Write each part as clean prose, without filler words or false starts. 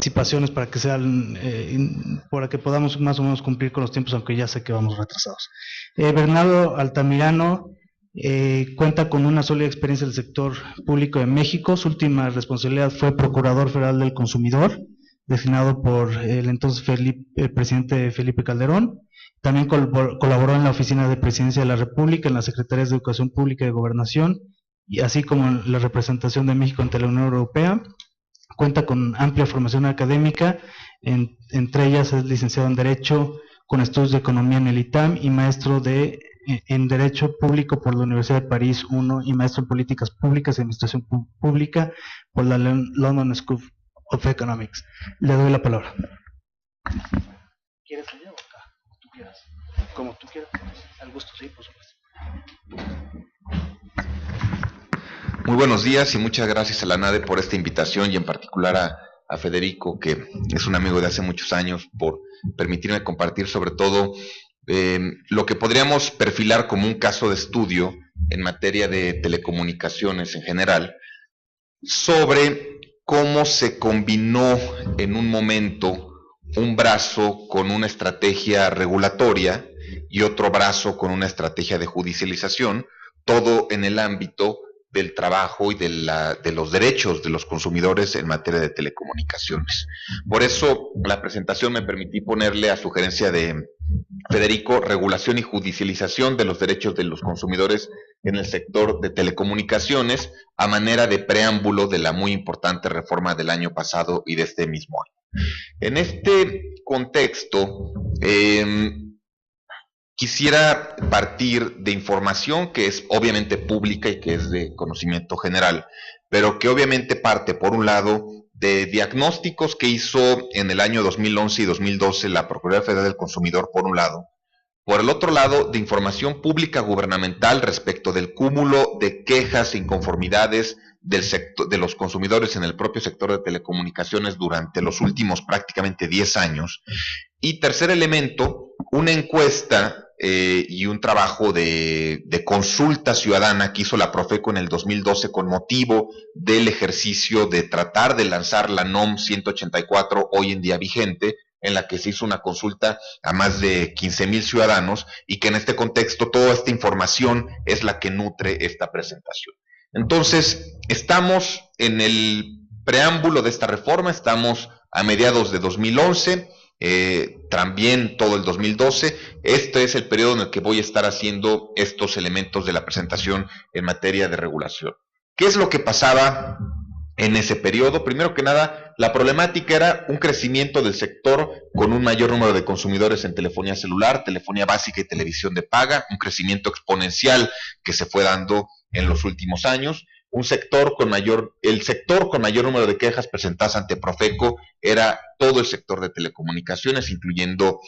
participaciones para que sean, para que podamos más o menos cumplir con los tiempos, aunque ya sé que vamos retrasados. Bernardo Altamirano cuenta con una sólida experiencia del sector público de México. Su última responsabilidad fue Procurador Federal del Consumidor, designado por el entonces presidente Felipe Calderón. También colaboró en la Oficina de Presidencia de la República, en las Secretarías de Educación Pública y de Gobernación, y así como en la representación de México ante la Unión Europea. Cuenta con amplia formación académica, entre ellas es licenciado en Derecho con estudios de Economía en el ITAM y maestro en Derecho Público por la Universidad de París I y maestro en Políticas Públicas y Administración Pública por la London School of Economics. Le doy la palabra. ¿Quieres allá o acá? Como tú quieras. Como tú quieras. Al gusto, sí, por supuesto. Muy buenos días y muchas gracias a la NADE por esta invitación y en particular a Federico, que es un amigo de hace muchos años, por permitirme compartir sobre todo lo que podríamos perfilar como un caso de estudio en materia de telecomunicaciones en general, sobre cómo se combinó en un momento un brazo con una estrategia regulatoria y otro brazo con una estrategia de judicialización, todo en el ámbito del trabajo y de los derechos de los consumidores en materia de telecomunicaciones. Por eso la presentación me permití ponerle a sugerencia de Federico, regulación y judicialización de los derechos de los consumidores en el sector de telecomunicaciones, a manera de preámbulo de la muy importante reforma del año pasado y de este mismo año. En este contexto, quisiera partir de información que es obviamente pública y que es de conocimiento general, pero que obviamente parte, por un lado, de diagnósticos que hizo en el año 2011 y 2012 la Procuraduría Federal del Consumidor, por un lado. Por el otro lado, de información pública gubernamental respecto del cúmulo de quejas e inconformidades del sector, de los consumidores en el propio sector de telecomunicaciones durante los últimos prácticamente 10 años. Y tercer elemento, una encuesta y un trabajo de consulta ciudadana que hizo la Profeco en el 2012 con motivo del ejercicio de tratar de lanzar la NOM 184 hoy en día vigente, en la que se hizo una consulta a más de 15,000 ciudadanos y que en este contexto toda esta información es la que nutre esta presentación. Entonces, estamos en el preámbulo de esta reforma, estamos a mediados de 2011, también todo el 2012. Este es el periodo en el que voy a estar haciendo estos elementos de la presentación en materia de regulación. ¿Qué es lo que pasaba en ese periodo? Primero que nada, la problemática era un crecimiento del sector con un mayor número de consumidores en telefonía celular, telefonía básica y televisión de paga, un crecimiento exponencial que se fue dando en los últimos años. El sector con mayor número de quejas presentadas ante Profeco era todo el sector de telecomunicaciones, incluyendo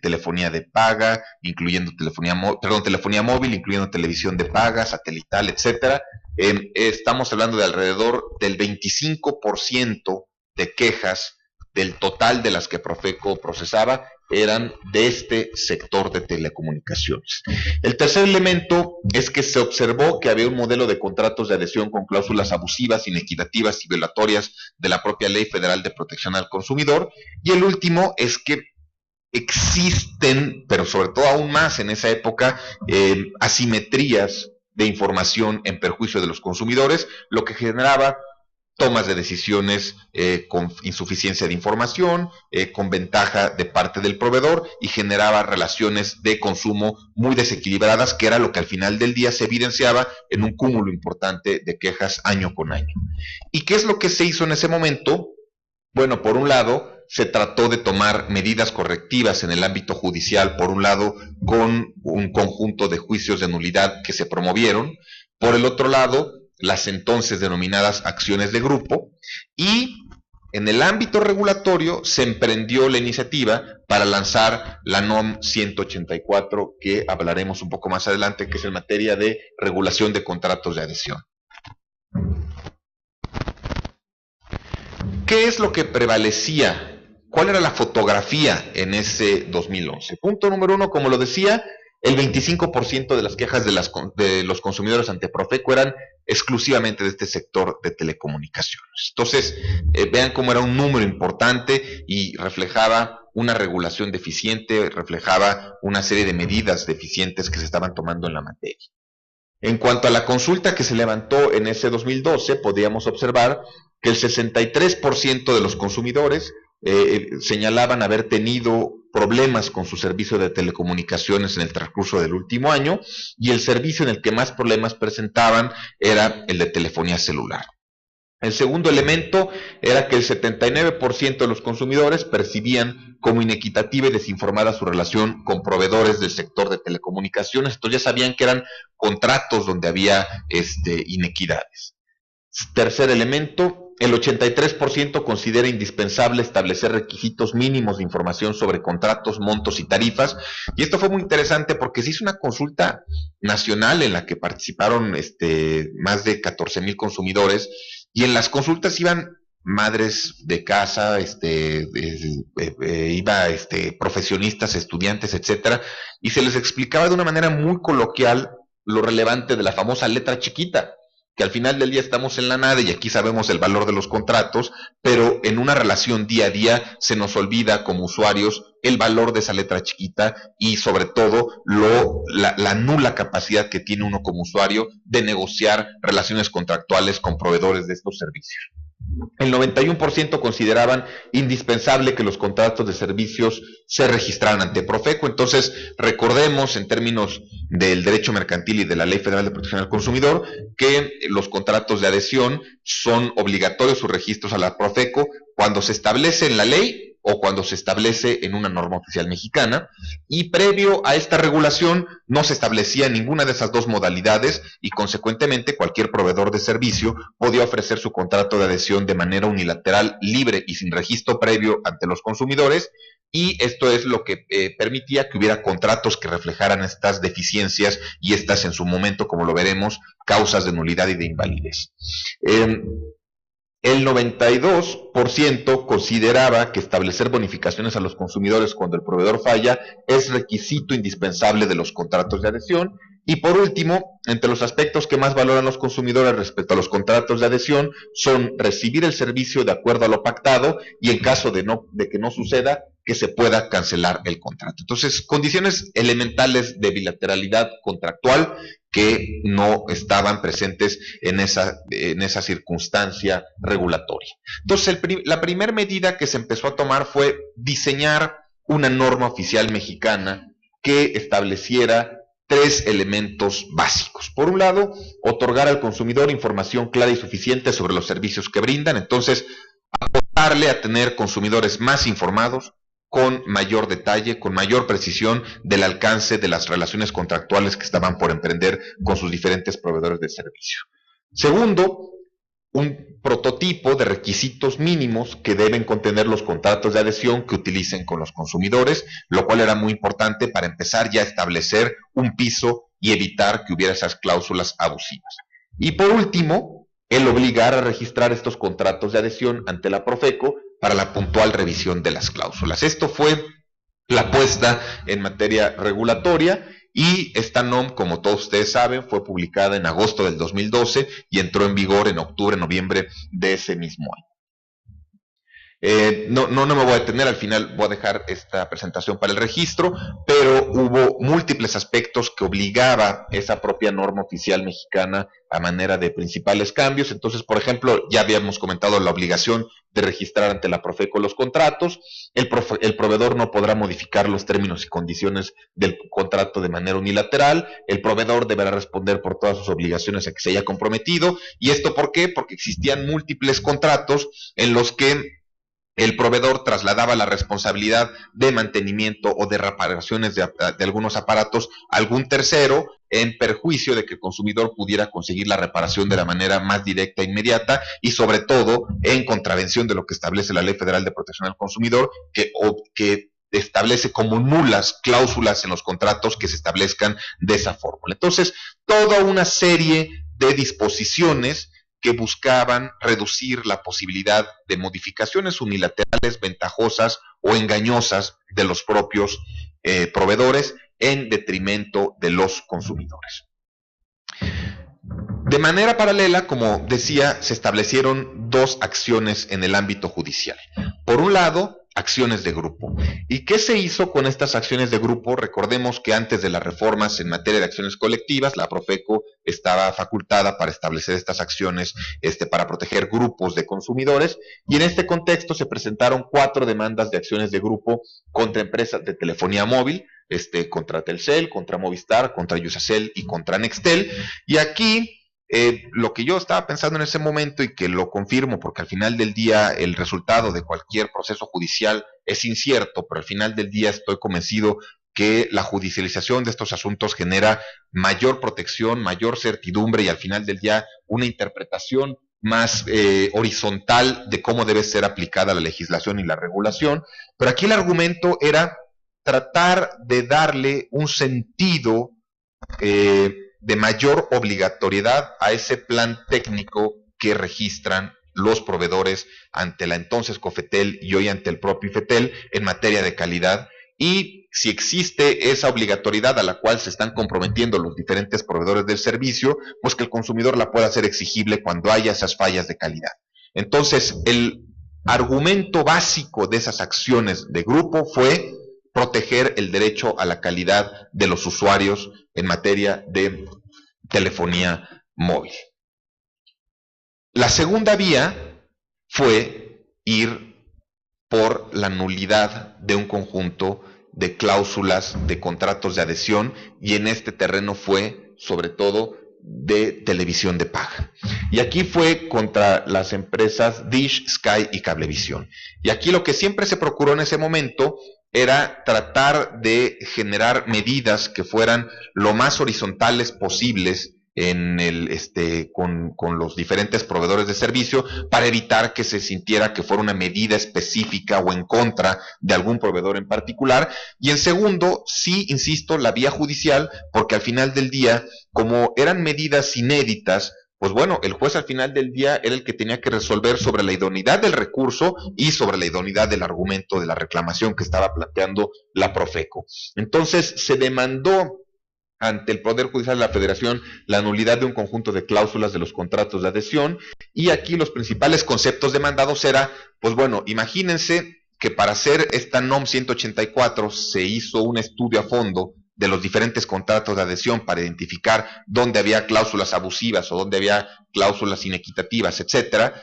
telefonía de paga, incluyendo telefonía móvil, incluyendo televisión de paga, satelital, etcétera. Estamos hablando de alrededor del 25% de quejas del total de las que Profeco procesaba eran de este sector de telecomunicaciones. El tercer elemento es que se observó que había un modelo de contratos de adhesión con cláusulas abusivas, inequitativas y violatorias de la propia Ley Federal de Protección al Consumidor. Y el último es que existen, pero sobre todo aún más en esa época, asimetrías de información en perjuicio de los consumidores, lo que generaba tomas de decisiones con insuficiencia de información, con ventaja de parte del proveedor, y generaba relaciones de consumo muy desequilibradas, que era lo que al final del día se evidenciaba en un cúmulo importante de quejas año con año. ¿Y qué es lo que se hizo en ese momento? Bueno, por un lado, se trató de tomar medidas correctivas en el ámbito judicial, por un lado, con un conjunto de juicios de nulidad que se promovieron, por el otro lado, las entonces denominadas acciones de grupo, y en el ámbito regulatorio se emprendió la iniciativa para lanzar la NOM 184, que hablaremos un poco más adelante, que es en materia de regulación de contratos de adhesión. ¿Qué es lo que prevalecía? ¿Cuál era la fotografía en ese 2011? Punto número uno, como lo decía, el 25% de las quejas de los consumidores ante Profeco eran exclusivamente de este sector de telecomunicaciones. Entonces, vean cómo era un número importante y reflejaba una regulación deficiente, reflejaba una serie de medidas deficientes que se estaban tomando en la materia. En cuanto a la consulta que se levantó en ese 2012, podíamos observar que el 63% de los consumidores señalaban haber tenido problemas con su servicio de telecomunicaciones en el transcurso del último año, y el servicio en el que más problemas presentaban era el de telefonía celular. El segundo elemento era que el 79% de los consumidores percibían como inequitativa y desinformada su relación con proveedores del sector de telecomunicaciones. Entonces ya sabían que eran contratos donde había inequidades. Tercer elemento, el 83% considera indispensable establecer requisitos mínimos de información sobre contratos, montos y tarifas. Y esto fue muy interesante porque se hizo una consulta nacional en la que participaron más de 14,000 consumidores, y en las consultas iban madres de casa, profesionistas, estudiantes, etcétera, y se les explicaba de una manera muy coloquial lo relevante de la famosa letra chiquita, que al final del día estamos en la nada y aquí sabemos el valor de los contratos, pero en una relación día a día se nos olvida como usuarios el valor de esa letra chiquita y sobre todo la nula capacidad que tiene uno como usuario de negociar relaciones contractuales con proveedores de estos servicios. El 91% consideraban indispensable que los contratos de servicios se registraran ante Profeco. Entonces, recordemos en términos del derecho mercantil y de la Ley Federal de Protección al Consumidor que los contratos de adhesión son obligatorios sus registros a la Profeco cuando se establece en la ley o cuando se establece en una norma oficial mexicana, y previo a esta regulación no se establecía ninguna de esas dos modalidades y consecuentemente cualquier proveedor de servicio podía ofrecer su contrato de adhesión de manera unilateral, libre y sin registro previo ante los consumidores, y esto es lo que permitía que hubiera contratos que reflejaran estas deficiencias y estas en su momento, como lo veremos, causas de nulidad y de invalidez. El 92% consideraba que establecer bonificaciones a los consumidores cuando el proveedor falla es requisito indispensable de los contratos de adhesión. Y por último, entre los aspectos que más valoran los consumidores respecto a los contratos de adhesión son recibir el servicio de acuerdo a lo pactado y en caso de que no suceda, que se pueda cancelar el contrato. Entonces, condiciones elementales de bilateralidad contractual que no estaban presentes en esa circunstancia regulatoria. Entonces, la primera medida que se empezó a tomar fue diseñar una norma oficial mexicana que estableciera 3 elementos básicos. Por un lado, otorgar al consumidor información clara y suficiente sobre los servicios que brindan. Entonces, aportarle a tener consumidores más informados, con mayor detalle, con mayor precisión del alcance de las relaciones contractuales que estaban por emprender con sus diferentes proveedores de servicio. Segundo, un prototipo de requisitos mínimos que deben contener los contratos de adhesión que utilicen con los consumidores, lo cual era muy importante para empezar ya a establecer un piso y evitar que hubiera esas cláusulas abusivas. Y por último, el obligar a registrar estos contratos de adhesión ante la Profeco para la puntual revisión de las cláusulas. Esto fue la apuesta en materia regulatoria, y esta NOM, como todos ustedes saben, fue publicada en agosto del 2012 y entró en vigor en octubre, noviembre de ese mismo año. No me voy a detener, al final voy a dejar esta presentación para el registro, pero hubo múltiples aspectos que obligaba esa propia norma oficial mexicana a manera de principales cambios. Entonces, por ejemplo, ya habíamos comentado la obligación de registrar ante la Profeco los contratos. El proveedor no podrá modificar los términos y condiciones del contrato de manera unilateral. El proveedor deberá responder por todas sus obligaciones a que se haya comprometido. ¿Y esto por qué? Porque existían múltiples contratos en los que el proveedor trasladaba la responsabilidad de mantenimiento o de reparaciones de algunos aparatos a algún tercero, en perjuicio de que el consumidor pudiera conseguir la reparación de la manera más directa e inmediata, y sobre todo en contravención de lo que establece la Ley Federal de Protección al Consumidor, que establece como nulas cláusulas en los contratos que se establezcan de esa fórmula. Entonces, toda una serie de disposiciones que buscaban reducir la posibilidad de modificaciones unilaterales, ventajosas o engañosas de los propios proveedores en detrimento de los consumidores. De manera paralela, como decía, se establecieron dos acciones en el ámbito judicial. Por un lado, acciones de grupo. ¿Y qué se hizo con estas acciones de grupo? Recordemos que antes de las reformas en materia de acciones colectivas, la Profeco estaba facultada para establecer estas acciones para proteger grupos de consumidores, y en este contexto se presentaron 4 demandas de acciones de grupo contra empresas de telefonía móvil, contra Telcel, contra Movistar, contra Iusacell y contra Nextel. Y aquí lo que yo estaba pensando en ese momento, y que lo confirmo porque al final del día el resultado de cualquier proceso judicial es incierto, pero al final del día estoy convencido que la judicialización de estos asuntos genera mayor protección, mayor certidumbre y al final del día una interpretación más horizontal de cómo debe ser aplicada la legislación y la regulación. Pero aquí el argumento era tratar de darle un sentido de mayor obligatoriedad a ese plan técnico que registran los proveedores ante la entonces COFETEL y hoy ante el propio IFETEL en materia de calidad, y si existe esa obligatoriedad a la cual se están comprometiendo los diferentes proveedores del servicio, pues que el consumidor la pueda hacer exigible cuando haya esas fallas de calidad. Entonces, el argumento básico de esas acciones de grupo fue proteger el derecho a la calidad de los usuarios en materia de telefonía móvil. La segunda vía fue ir por la nulidad de un conjunto de cláusulas de contratos de adhesión, y en este terreno fue sobre todo de televisión de paga. Y aquí fue contra las empresas Dish, Sky y Cablevisión. Y aquí lo que siempre se procuró en ese momento era tratar de generar medidas que fueran lo más horizontales posibles con los diferentes proveedores de servicio, para evitar que se sintiera que fuera una medida específica o en contra de algún proveedor en particular. Y en segundo, sí, insisto, la vía judicial, porque al final del día, como eran medidas inéditas, pues bueno, el juez al final del día era el que tenía que resolver sobre la idoneidad del recurso y sobre la idoneidad del argumento de la reclamación que estaba planteando la Profeco. Entonces se demandó ante el Poder Judicial de la Federación la nulidad de un conjunto de cláusulas de los contratos de adhesión, y aquí los principales conceptos demandados era, pues bueno, imagínense que para hacer esta NOM 184 se hizo un estudio a fondo de los diferentes contratos de adhesión para identificar dónde había cláusulas abusivas o dónde había cláusulas inequitativas, etcétera,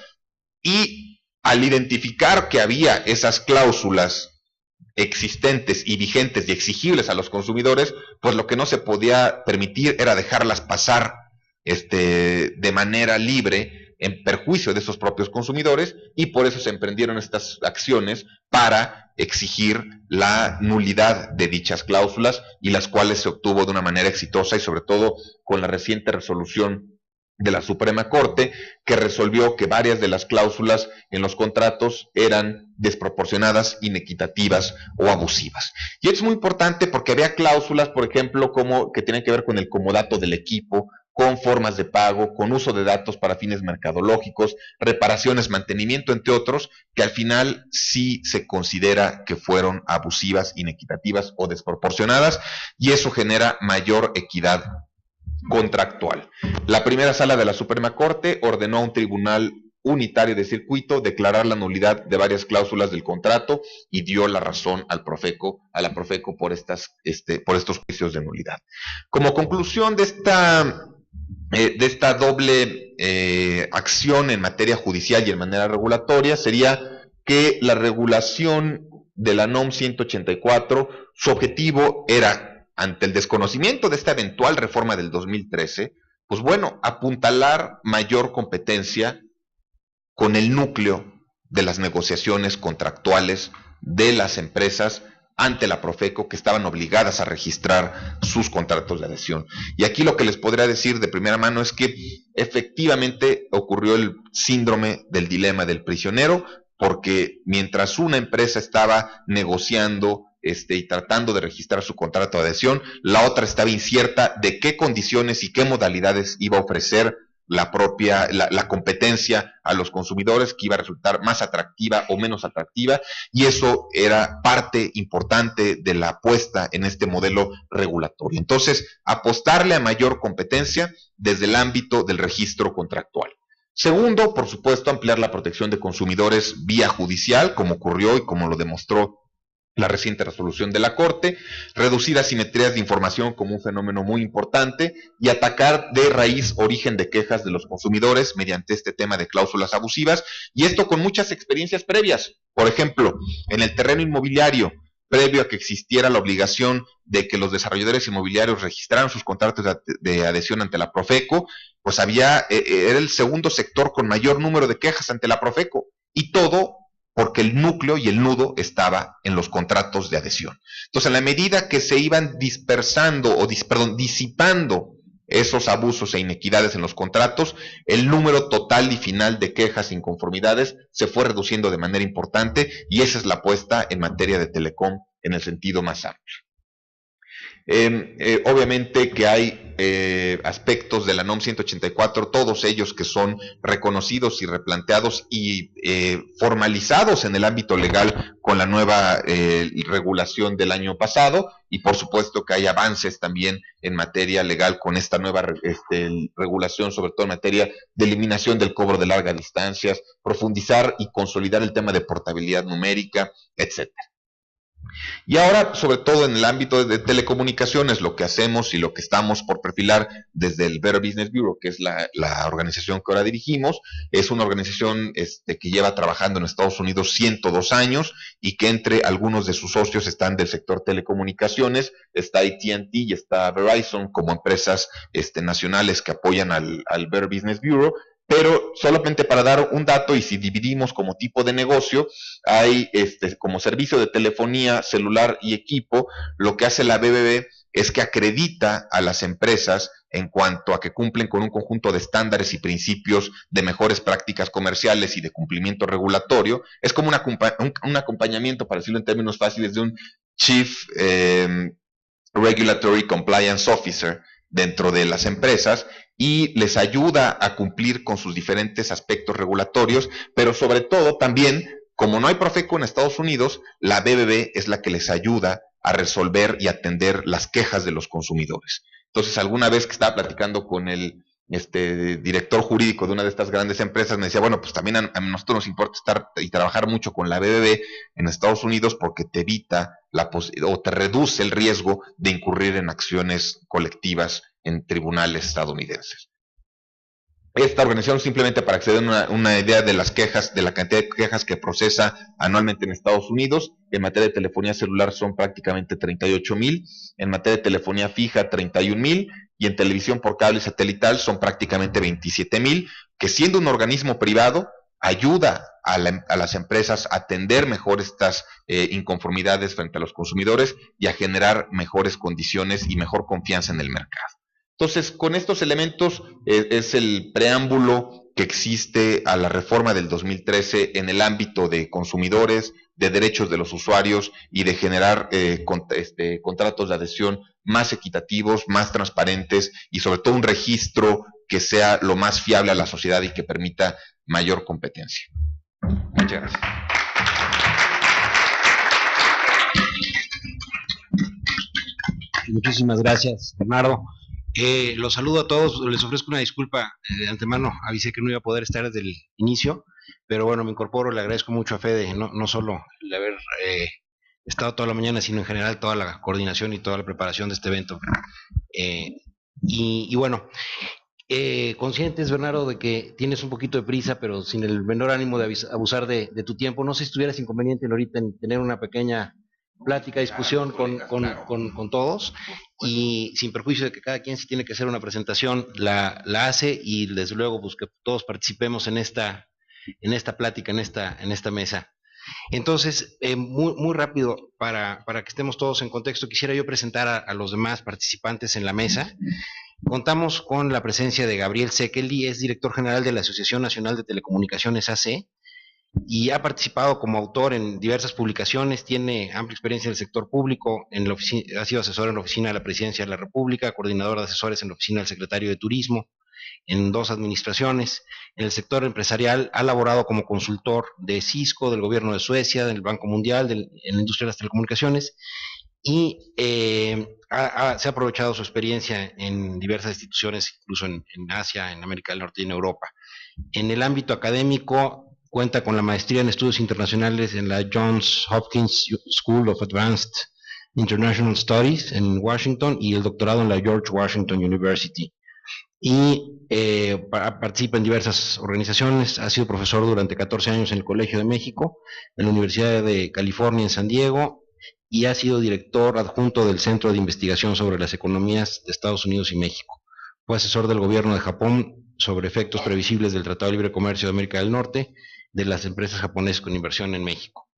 y al identificar que había esas cláusulas existentes y vigentes y exigibles a los consumidores, pues lo que no se podía permitir era dejarlas pasar de manera libre en perjuicio de esos propios consumidores, y por eso se emprendieron estas acciones para exigir la nulidad de dichas cláusulas, y las cuales se obtuvo de una manera exitosa, y sobre todo con la reciente resolución de la Suprema Corte, que resolvió que varias de las cláusulas en los contratos eran desproporcionadas, inequitativas o abusivas. Y es muy importante porque había cláusulas, por ejemplo, como que tienen que ver con el comodato del equipo, con formas de pago, con uso de datos para fines mercadológicos, reparaciones, mantenimiento, entre otros, que al final sí se considera que fueron abusivas, inequitativas o desproporcionadas, y eso genera mayor equidad contractual. La primera sala de la Suprema Corte ordenó a un tribunal unitario de circuito declarar la nulidad de varias cláusulas del contrato, y dio la razón a la Profeco por estos juicios de nulidad. Como conclusión de esta doble acción en materia judicial y en manera regulatoria, sería que la regulación de la NOM 184, su objetivo era, ante el desconocimiento de esta eventual reforma del 2013, pues bueno, apuntalar mayor competencia con el núcleo de las negociaciones contractuales de las empresas ante la Profeco, que estaban obligadas a registrar sus contratos de adhesión. Y aquí lo que les podría decir de primera mano es que efectivamente ocurrió el síndrome del dilema del prisionero, porque mientras una empresa estaba negociando y tratando de registrar su contrato de adhesión, la otra estaba incierta de qué condiciones y qué modalidades iba a ofrecer la competencia a los consumidores, que iba a resultar más atractiva o menos atractiva, y eso era parte importante de la apuesta en este modelo regulatorio. Entonces, apostarle a mayor competencia desde el ámbito del registro contractual. Segundo, por supuesto, ampliar la protección de consumidores vía judicial, como ocurrió y como lo demostró la reciente resolución de la Corte, reducir asimetrías de información como un fenómeno muy importante y atacar de raíz origen de quejas de los consumidores mediante este tema de cláusulas abusivas, y esto con muchas experiencias previas. Por ejemplo, en el terreno inmobiliario, previo a que existiera la obligación de que los desarrolladores inmobiliarios registraran sus contratos de adhesión ante la Profeco, pues era el segundo sector con mayor número de quejas ante la Profeco, y todo porque el núcleo y el nudo estaba en los contratos de adhesión. Entonces, en la medida que se iban disipando esos abusos e inequidades en los contratos, el número total y final de quejas e inconformidades se fue reduciendo de manera importante, y esa es la apuesta en materia de telecom en el sentido más amplio. Obviamente que hay aspectos de la NOM 184, todos ellos que son reconocidos y replanteados y formalizados en el ámbito legal con la nueva regulación del año pasado, y por supuesto que hay avances también en materia legal con esta nueva regulación, sobre todo en materia de eliminación del cobro de largas distancias, profundizar y consolidar el tema de portabilidad numérica, etcétera. Y ahora, sobre todo en el ámbito de telecomunicaciones, lo que hacemos y lo que estamos por perfilar desde el Better Business Bureau, que es la organización que ahora dirigimos, es una organización que lleva trabajando en Estados Unidos 102 años y que entre algunos de sus socios están del sector telecomunicaciones, está AT&T y está Verizon como empresas nacionales que apoyan al Better Business Bureau. Pero solamente para dar un dato, y si dividimos como tipo de negocio, hay como servicio de telefonía celular y equipo, lo que hace la BBB es que acredita a las empresas en cuanto a que cumplen con un conjunto de estándares y principios de mejores prácticas comerciales y de cumplimiento regulatorio. Es como un acompañamiento, para decirlo en términos fáciles, de un Chief Regulatory Compliance Officer dentro de las empresas, y les ayuda a cumplir con sus diferentes aspectos regulatorios, pero sobre todo también, como no hay Profeco en Estados Unidos, la BBB es la que les ayuda a resolver y atender las quejas de los consumidores. Entonces, alguna vez que estaba platicando con el director jurídico de una de estas grandes empresas, me decía, bueno, pues también a nosotros nos importa estar y trabajar mucho con la BBB en Estados Unidos, porque te evita o te reduce el riesgo de incurrir en acciones colectivas en tribunales estadounidenses. Esta organización, simplemente para acceder a una idea de las quejas, de la cantidad de quejas que procesa anualmente en Estados Unidos, en materia de telefonía celular son prácticamente 38,000, en materia de telefonía fija 31,000, y en televisión por cable satelital son prácticamente 27,000, que siendo un organismo privado ayuda a las empresas a atender mejor estas inconformidades frente a los consumidores y a generar mejores condiciones y mejor confianza en el mercado. Entonces, con estos elementos es el preámbulo que existe a la reforma del 2013 en el ámbito de consumidores, de derechos de los usuarios y de generar contratos de adhesión más equitativos, más transparentes, y sobre todo un registro que sea lo más fiable a la sociedad y que permita mayor competencia. Muchas gracias. Muchísimas gracias, Bernardo. Los saludo a todos, les ofrezco una disculpa de antemano, avisé que no iba a poder estar desde el inicio, pero bueno, me incorporo, le agradezco mucho a Fede, no solo el haber estado toda la mañana, sino en general toda la coordinación y toda la preparación de este evento. Y bueno, conscientes, Bernardo, de que tienes un poquito de prisa, pero sin el menor ánimo de abusar de tu tiempo, no sé si tuvieras inconveniente ahorita en tener una pequeña plática, discusión con todos, y sin perjuicio de que cada quien, si tiene que hacer una presentación, la hace, y desde luego pues que todos participemos en esta plática, en esta mesa. Entonces, muy rápido, para que estemos todos en contexto, quisiera yo presentar a los demás participantes en la mesa. Contamos con la presencia de Gabriel Sekeli, es director general de la Asociación Nacional de Telecomunicaciones AC, y ha participado como autor en diversas publicaciones, tiene amplia experiencia en el sector público, ha sido asesor en la Oficina de la Presidencia de la República, coordinador de asesores en la Oficina del Secretario de Turismo, en 2 administraciones. En el sector empresarial ha laborado como consultor de Cisco, del gobierno de Suecia, del Banco Mundial, en la industria de las telecomunicaciones, y se ha aprovechado su experiencia en diversas instituciones, incluso en Asia, en América del Norte y en Europa. En el ámbito académico, cuenta con la maestría en estudios internacionales en la Johns Hopkins School of Advanced International Studies en Washington y el doctorado en la George Washington University. Y participa en diversas organizaciones, ha sido profesor durante 14 años en el Colegio de México, en la Universidad de California en San Diego, y ha sido director adjunto del Centro de Investigación sobre las Economías de Estados Unidos y México. Fue asesor del gobierno de Japón sobre efectos previsibles del Tratado de Libre Comercio de América del Norte de las empresas japonesas con inversión en México.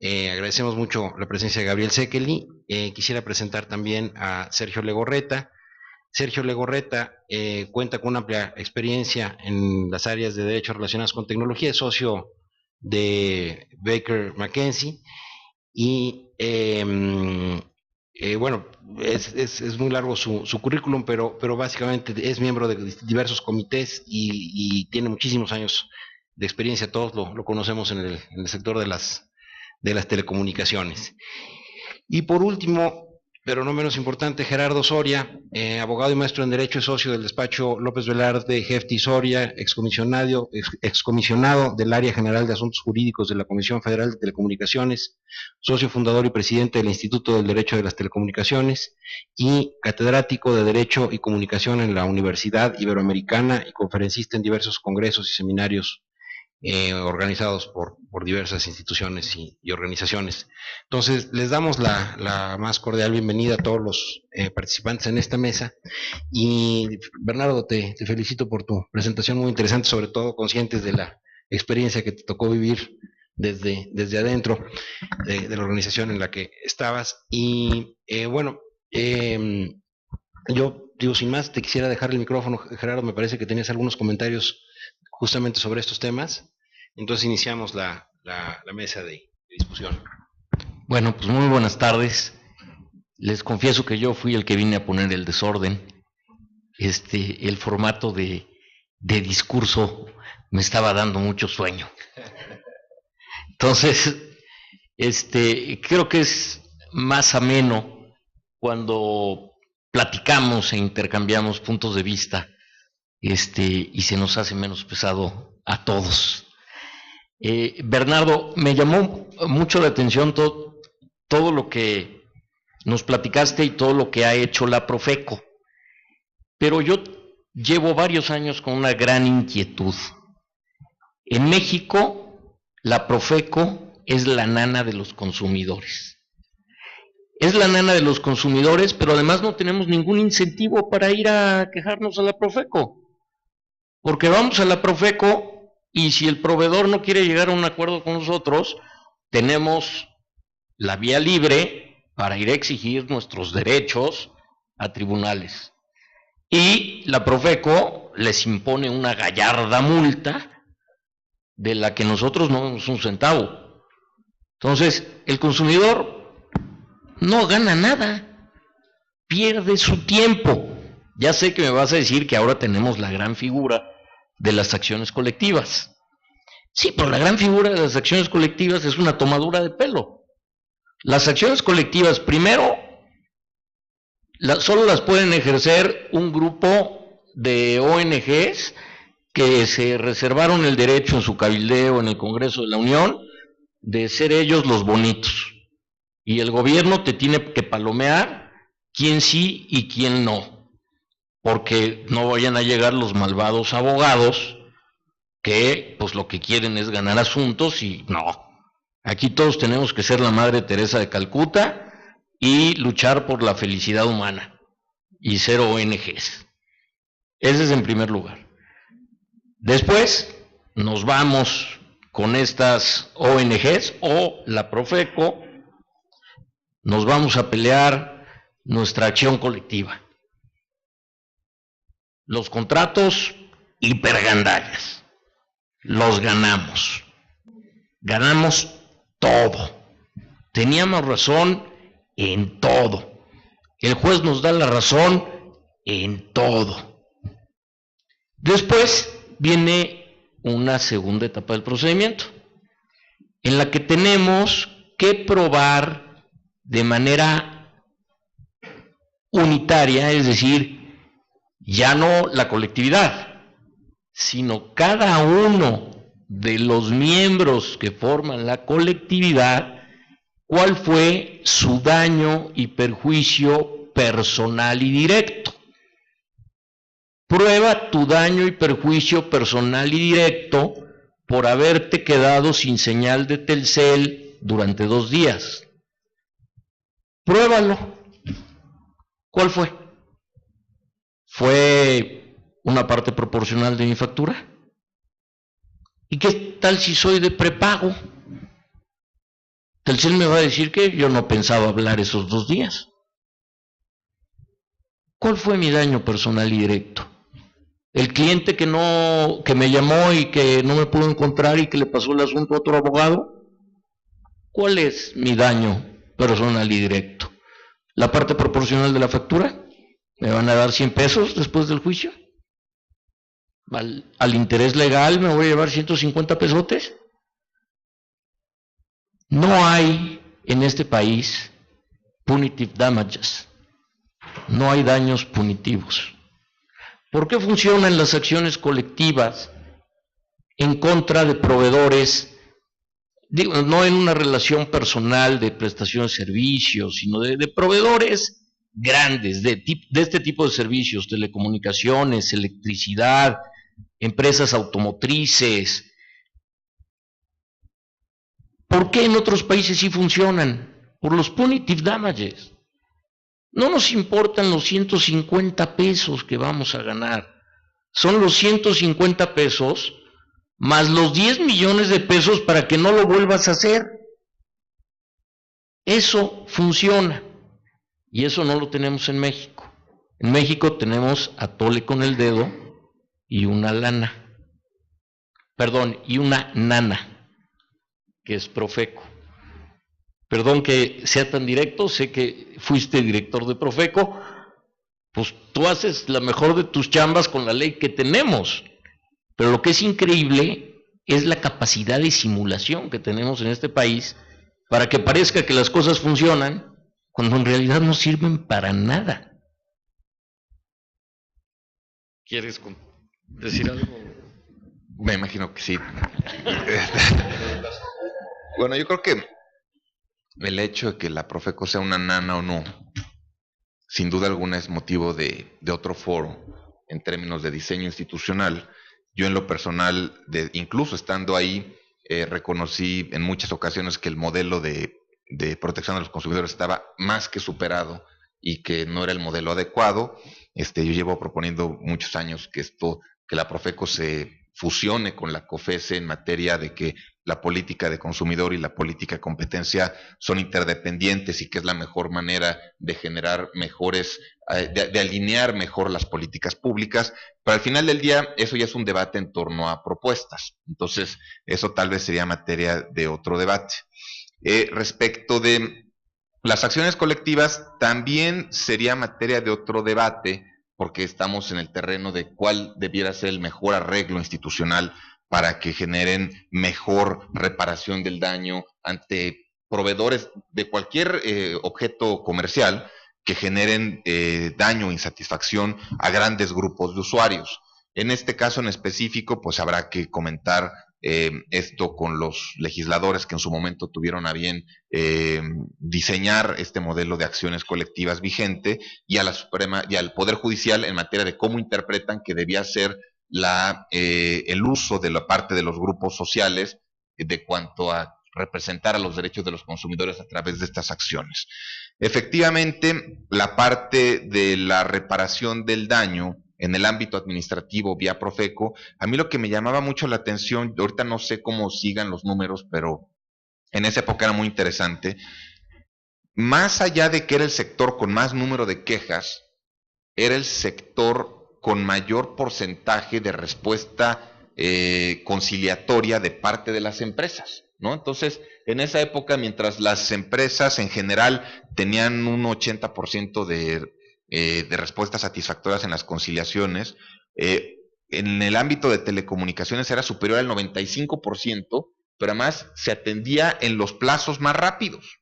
Agradecemos mucho la presencia de Gabriel Sekeli. Quisiera presentar también a Sergio Legorreta. Sergio Legorreta cuenta con una amplia experiencia en las áreas de derecho relacionadas con tecnología, es socio de Baker McKenzie y bueno, es muy largo su currículum, pero básicamente es miembro de diversos comités y tiene muchísimos años de experiencia. Todos lo conocemos en el sector de las telecomunicaciones. Y por último, pero no menos importante, Gerardo Soria, abogado y maestro en Derecho, es socio del despacho López Velarde, Hefti Soria, excomisionado del Área General de Asuntos Jurídicos de la Comisión Federal de Telecomunicaciones, socio fundador y presidente del Instituto del Derecho de las Telecomunicaciones y catedrático de Derecho y Comunicación en la Universidad Iberoamericana y conferencista en diversos congresos y seminarios organizados por diversas instituciones y organizaciones. Entonces, les damos la más cordial bienvenida a todos los participantes en esta mesa. Y Bernardo, te felicito por tu presentación muy interesante, sobre todo conscientes de la experiencia que te tocó vivir desde adentro de la organización en la que estabas. Y bueno, yo digo, sin más, te quisiera dejar el micrófono, Gerardo. Me parece que tenías algunos comentarios justamente sobre estos temas. Entonces iniciamos la mesa de discusión. Bueno, pues muy buenas tardes. Les confieso que yo fui el que vine a poner el desorden. El formato de discurso me estaba dando mucho sueño. Entonces, creo que es más ameno cuando platicamos e intercambiamos puntos de vista, y se nos hace menos pesado a todos. Bernardo, me llamó mucho la atención todo lo que nos platicaste y todo lo que ha hecho la Profeco, pero yo llevo varios años con una gran inquietud. En México, la Profeco es la nana de los consumidores. Es la nana de los consumidores, pero además no tenemos ningún incentivo para ir a quejarnos a la Profeco. Porque vamos a la Profeco y si el proveedor no quiere llegar a un acuerdo con nosotros, tenemos la vía libre para ir a exigir nuestros derechos a tribunales. Y la Profeco les impone una gallarda multa de la que nosotros no vemos un centavo. Entonces, el consumidor no gana nada, pierde su tiempo. Ya sé que me vas a decir que ahora tenemos la gran figura de las acciones colectivas. Sí, pero la gran figura de las acciones colectivas es una tomadura de pelo. Las acciones colectivas, primero, solo las pueden ejercer un grupo de ONGs que se reservaron el derecho en su cabildeo en el Congreso de la Unión de ser ellos los bonitos. Y el gobierno te tiene que palomear quién sí y quién no, porque no vayan a llegar los malvados abogados que pues lo que quieren es ganar asuntos y no. Aquí todos tenemos que ser la Madre Teresa de Calcuta y luchar por la felicidad humana y ser ONGs. Ese es en primer lugar. Después nos vamos con estas ONGs o la Profeco, nos vamos a pelear nuestra acción colectiva. Los contratos hipergandallas, los ganamos. Ganamos todo. Teníamos razón en todo. El juez nos da la razón en todo. Después viene una segunda etapa del procedimiento, en la que tenemos que probar de manera unitaria, es decir, ya no la colectividad, sino cada uno de los miembros que forman la colectividad, cuál fue su daño y perjuicio personal y directo. Prueba tu daño y perjuicio personal y directo por haberte quedado sin señal de Telcel durante 2 días. Pruébalo. ¿Cuál fue? ¿Fue una parte proporcional de mi factura? ¿Y qué tal si soy de prepago? Telcel me va a decir que yo no pensaba hablar esos 2 días. ¿Cuál fue mi daño personal y directo? El cliente que me llamó y que no me pudo encontrar y que le pasó el asunto a otro abogado. ¿Cuál es mi daño personal y directo? ¿La parte proporcional de la factura? ¿Me van a dar 100 pesos después del juicio? ¿Al interés legal me voy a llevar 150 pesotes? No hay en este país punitive damages. No hay daños punitivos. ¿Por qué funcionan las acciones colectivas en contra de proveedores? Digo, no en una relación personal de prestación de servicios, sino de proveedores grandes de este tipo de servicios, telecomunicaciones, electricidad, empresas automotrices. ¿Por qué en otros países sí funcionan? Por los punitive damages. No nos importan los 150 pesos que vamos a ganar. Son los 150 pesos más los 10 millones de pesos para que no lo vuelvas a hacer. Eso funciona. Y eso no lo tenemos en México. En México tenemos a tole con el dedo y una lana. Perdón, y una nana, que es Profeco. Perdón que sea tan directo, sé que fuiste director de Profeco, pues tú haces la mejor de tus chambas con la ley que tenemos, pero lo que es increíble es la capacidad de simulación que tenemos en este país para que parezca que las cosas funcionan cuando en realidad no sirven para nada. ¿Quieres decir algo? Me imagino que sí. Bueno, yo creo que el hecho de que la Profeco sea una nana o no, sin duda alguna es motivo de otro foro en términos de diseño institucional. Yo en lo personal, incluso estando ahí, reconocí en muchas ocasiones que el modelo de protección de los consumidores estaba más que superado y que no era el modelo adecuado. Yo llevo proponiendo muchos años que la Profeco se fusione con la COFESE en materia de que la política de consumidor y la política de competencia son interdependientes y que es la mejor manera de generar mejores, de alinear mejor las políticas públicas, pero al final del día eso ya es un debate en torno a propuestas, entonces eso tal vez sería materia de otro debate. Respecto de las acciones colectivas, también sería materia de otro debate, porque estamos en el terreno de cuál debiera ser el mejor arreglo institucional para que generen mejor reparación del daño ante proveedores de cualquier objeto comercial que generen daño o insatisfacción a grandes grupos de usuarios. En este caso en específico, pues habrá que comentar esto con los legisladores que en su momento tuvieron a bien diseñar este modelo de acciones colectivas vigente, y a la Suprema y al Poder Judicial en materia de cómo interpretan que debía ser el uso de la parte de los grupos sociales de cuanto a representar a los derechos de los consumidores a través de estas acciones. Efectivamente, la parte de la reparación del daño en el ámbito administrativo vía Profeco, a mí lo que me llamaba mucho la atención, ahorita no sé cómo sigan los números, pero en esa época era muy interesante, más allá de que era el sector con más número de quejas, era el sector con mayor porcentaje de respuesta conciliatoria de parte de las empresas, ¿no? Entonces, en esa época, mientras las empresas en general tenían un 80% de respuestas satisfactorias en las conciliaciones, en el ámbito de telecomunicaciones era superior al 95%, pero además se atendía en los plazos más rápidos.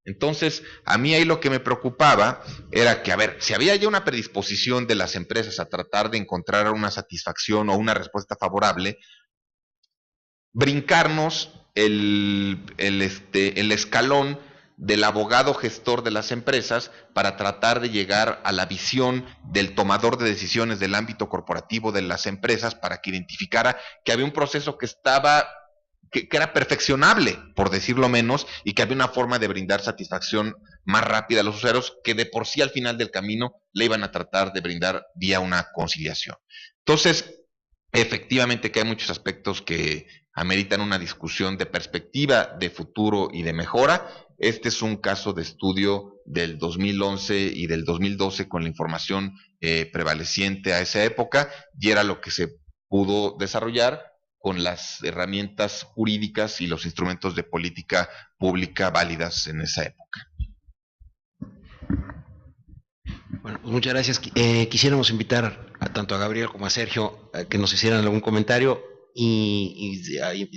Entonces, a mí ahí lo que me preocupaba era que, a ver, si había ya una predisposición de las empresas a tratar de encontrar una satisfacción o una respuesta favorable, brincarnos el escalón del abogado gestor de las empresas para tratar de llegar a la visión del tomador de decisiones del ámbito corporativo de las empresas para que identificara que había un proceso que estaba, que era perfeccionable, por decirlo menos, y que había una forma de brindar satisfacción más rápida a los usuarios que de por sí al final del camino le iban a tratar de brindar vía una conciliación. Entonces, efectivamente que hay muchos aspectos que ameritan una discusión de perspectiva, de futuro y de mejora. Este es un caso de estudio del 2011 y del 2012 con la información prevaleciente a esa época, y era lo que se pudo desarrollar con las herramientas jurídicas y los instrumentos de política pública válidas en esa época. Bueno, pues muchas gracias. Quisiéramos invitar tanto a Gabriel como a Sergio a que nos hicieran algún comentario y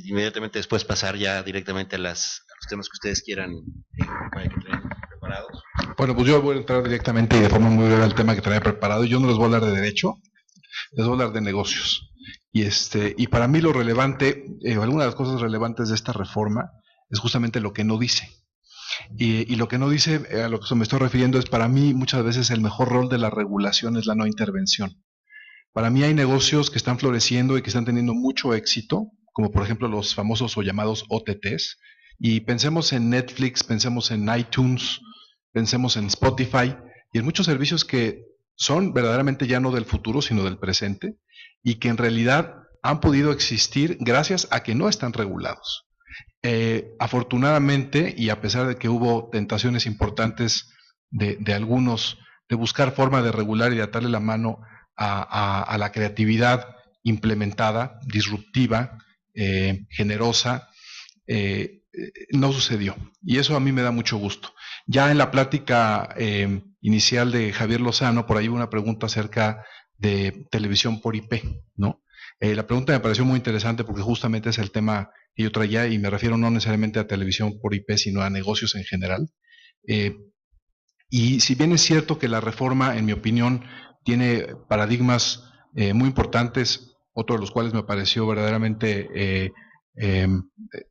inmediatamente después pasar ya directamente a los temas que ustedes quieran que traen preparados. Bueno, pues yo voy a entrar directamente y de forma muy breve al tema que traía preparado. Yo no les voy a hablar de derecho, les voy a hablar de negocios. Y para mí lo relevante, alguna de las cosas relevantes de esta reforma es justamente lo que no dice. Y lo que no dice, a lo que me estoy refiriendo, es para mí muchas veces el mejor rol de la regulación es la no intervención. Para mí hay negocios que están floreciendo y que están teniendo mucho éxito, como por ejemplo los famosos o llamados OTTs. Y pensemos en Netflix, pensemos en iTunes, pensemos en Spotify y en muchos servicios que son verdaderamente ya no del futuro, sino del presente, y que en realidad han podido existir gracias a que no están regulados. Afortunadamente, y a pesar de que hubo tentaciones importantes de algunos de buscar forma de regular y de atarle la mano a la creatividad implementada, disruptiva, generosa, no sucedió. Y eso a mí me da mucho gusto. Ya en la plática inicial de Javier Lozano, por ahí hubo una pregunta acerca de televisión por IP, ¿no? La pregunta me pareció muy interesante porque justamente es el tema que yo traía, y me refiero no necesariamente a televisión por IP, sino a negocios en general. Y si bien es cierto que la reforma, en mi opinión, tiene paradigmas muy importantes, otro de los cuales me pareció verdaderamente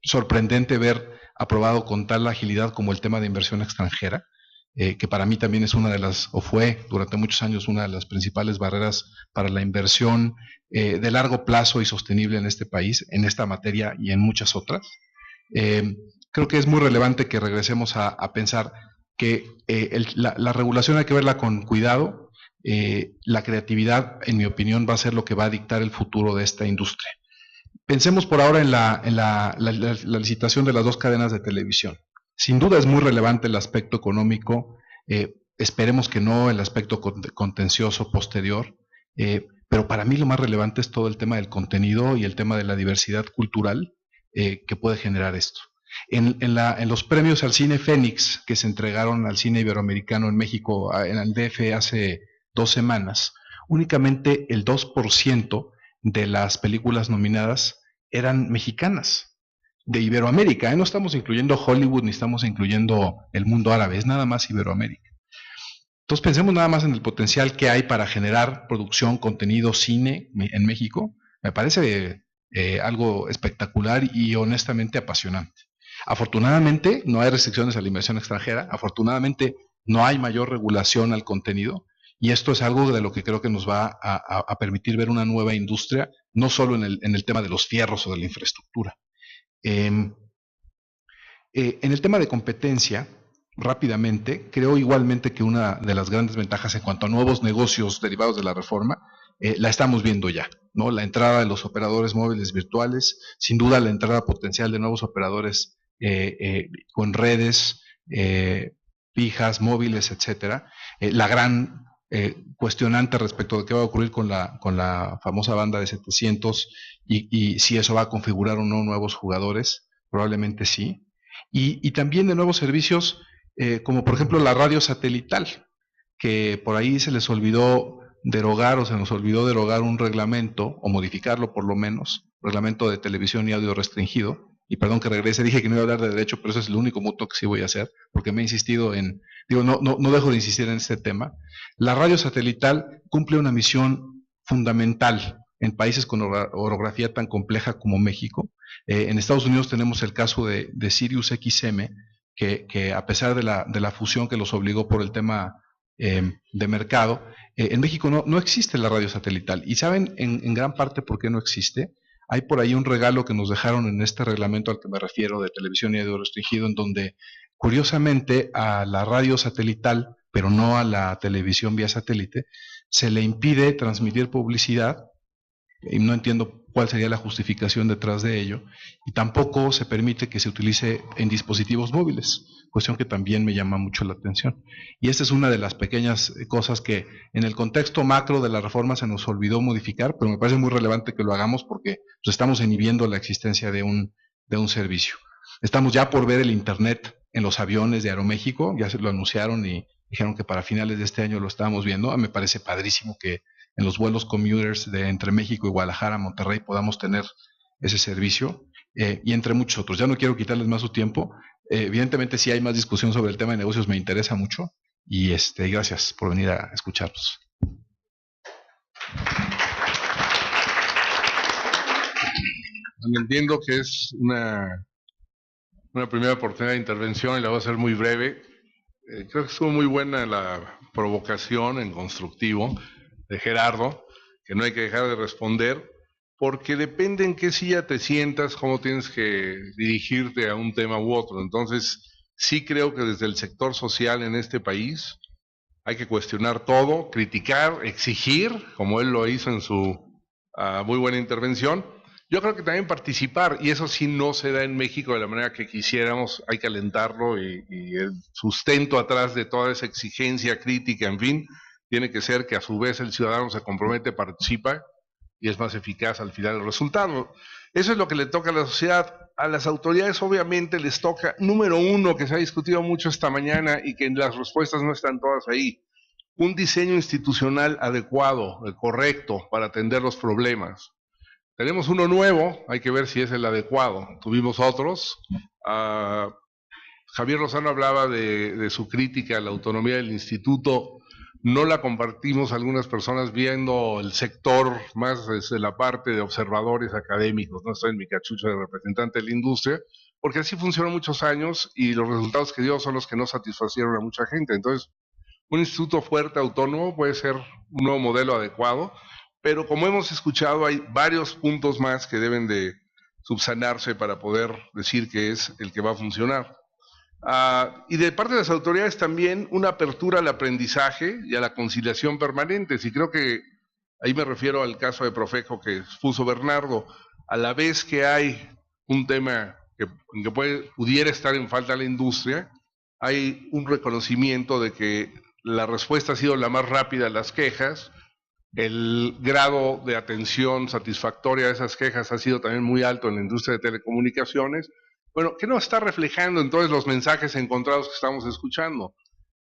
sorprendente ver aprobado con tal agilidad como el tema de inversión extranjera, que para mí también es una de las, o fue durante muchos años una de las principales barreras para la inversión de largo plazo y sostenible en este país, en esta materia y en muchas otras. Creo que es muy relevante que regresemos a pensar que la regulación hay que verla con cuidado. La creatividad, en mi opinión, va a ser lo que va a dictar el futuro de esta industria. Pensemos por ahora en la licitación de las dos cadenas de televisión. Sin duda es muy relevante el aspecto económico, esperemos que no el aspecto contencioso posterior, pero para mí lo más relevante es todo el tema del contenido y el tema de la diversidad cultural que puede generar esto. En los premios al cine Fénix que se entregaron al cine iberoamericano en México, en el DF hace 2 semanas, únicamente el 2% de las películas nominadas eran mexicanas, de Iberoamérica, no estamos incluyendo Hollywood ni estamos incluyendo el mundo árabe, es nada más Iberoamérica. Entonces pensemos nada más en el potencial que hay para generar producción, contenido, cine en México. Me parece algo espectacular y honestamente apasionante. Afortunadamente no hay restricciones a la inversión extranjera, afortunadamente no hay mayor regulación al contenido, y esto es algo de lo que creo que nos va a permitir ver una nueva industria, no solo en el tema de los fierros o de la infraestructura. En el tema de competencia, rápidamente, creo igualmente que una de las grandes ventajas en cuanto a nuevos negocios derivados de la reforma, la estamos viendo ya, ¿no? La entrada de los operadores móviles virtuales, sin duda la entrada potencial de nuevos operadores con redes fijas, móviles, etcétera. La gran cuestionante respecto de qué va a ocurrir con la famosa banda de 700 y si eso va a configurar o no nuevos jugadores, probablemente sí. Y también de nuevos servicios como por ejemplo la radio satelital, que por ahí se les olvidó derogar o se nos olvidó derogar un reglamento, o modificarlo por lo menos, reglamento de televisión y audio restringido. Y perdón que regrese, dije que no iba a hablar de derecho, pero eso es el único punto que sí voy a hacer, porque me he insistido en, no dejo de insistir en este tema. La radio satelital cumple una misión fundamental en países con orografía tan compleja como México. En Estados Unidos tenemos el caso de Sirius XM, que a pesar de la fusión que los obligó por el tema de mercado, en México no existe la radio satelital. ¿Y saben en gran parte por qué no existe? Hay por ahí un regalo que nos dejaron en este reglamento al que me refiero de televisión y audio restringido, en donde curiosamente a la radio satelital, pero no a la televisión vía satélite, se le impide transmitir publicidad, y no entiendo cuál sería la justificación detrás de ello, y tampoco se permite que se utilice en dispositivos móviles, cuestión que también me llama mucho la atención. Y esta es una de las pequeñas cosas que en el contexto macro de la reforma se nos olvidó modificar, pero me parece muy relevante que lo hagamos porque pues, estamos inhibiendo la existencia de un servicio. Estamos ya por ver el Internet en los aviones de Aeroméxico, ya se lo anunciaron y dijeron que para finales de este año lo estábamos viendo. Me parece padrísimo que en los vuelos commuters de entre México y Guadalajara, Monterrey, podamos tener ese servicio, y entre muchos otros. Ya no quiero quitarles más su tiempo. Evidentemente, si hay más discusión sobre el tema de negocios, me interesa mucho, y gracias por venir a escucharnos. Entiendo que es una primera oportunidad de intervención y la voy a hacer muy breve. Creo que estuvo muy buena la provocación en constructivo de Gerardo, que no hay que dejar de responder, porque depende en qué silla te sientas, cómo tienes que dirigirte a un tema u otro. Entonces, sí creo que desde el sector social en este país hay que cuestionar todo, criticar, exigir, como él lo hizo en su muy buena intervención. Yo creo que también participar, y eso sí no se da en México de la manera que quisiéramos, hay que alentarlo, y el sustento atrás de toda esa exigencia crítica, en fin, tiene que ser que a su vez el ciudadano se compromete, participa, y es más eficaz al final el resultado. Eso es lo que le toca a la sociedad. A las autoridades obviamente les toca, número uno, que se ha discutido mucho esta mañana y que las respuestas no están todas ahí, un diseño institucional adecuado, correcto, para atender los problemas. Tenemos uno nuevo, hay que ver si es el adecuado. Tuvimos otros. Javier Lozano hablaba de su crítica a la autonomía del instituto. No la compartimos algunas personas viendo el sector más desde la parte de observadores académicos. No estoy en mi cachucha de representante de la industria, porque así funcionó muchos años y los resultados que dio son los que no satisfacieron a mucha gente. Entonces, un instituto fuerte, autónomo, puede ser un nuevo modelo adecuado, pero como hemos escuchado, hay varios puntos más que deben de subsanarse para poder decir que es el que va a funcionar. Y de parte de las autoridades también una apertura al aprendizaje y a la conciliación permanentes, y creo que ahí me refiero al caso de Profeco que expuso Bernardo. A la vez que hay un tema que pudiera estar en falta la industria, hay un reconocimiento de que la respuesta ha sido la más rápida a las quejas, el grado de atención satisfactoria de esas quejas ha sido también muy alto en la industria de telecomunicaciones. Bueno, ¿qué nos está reflejando entonces los mensajes encontrados que estamos escuchando?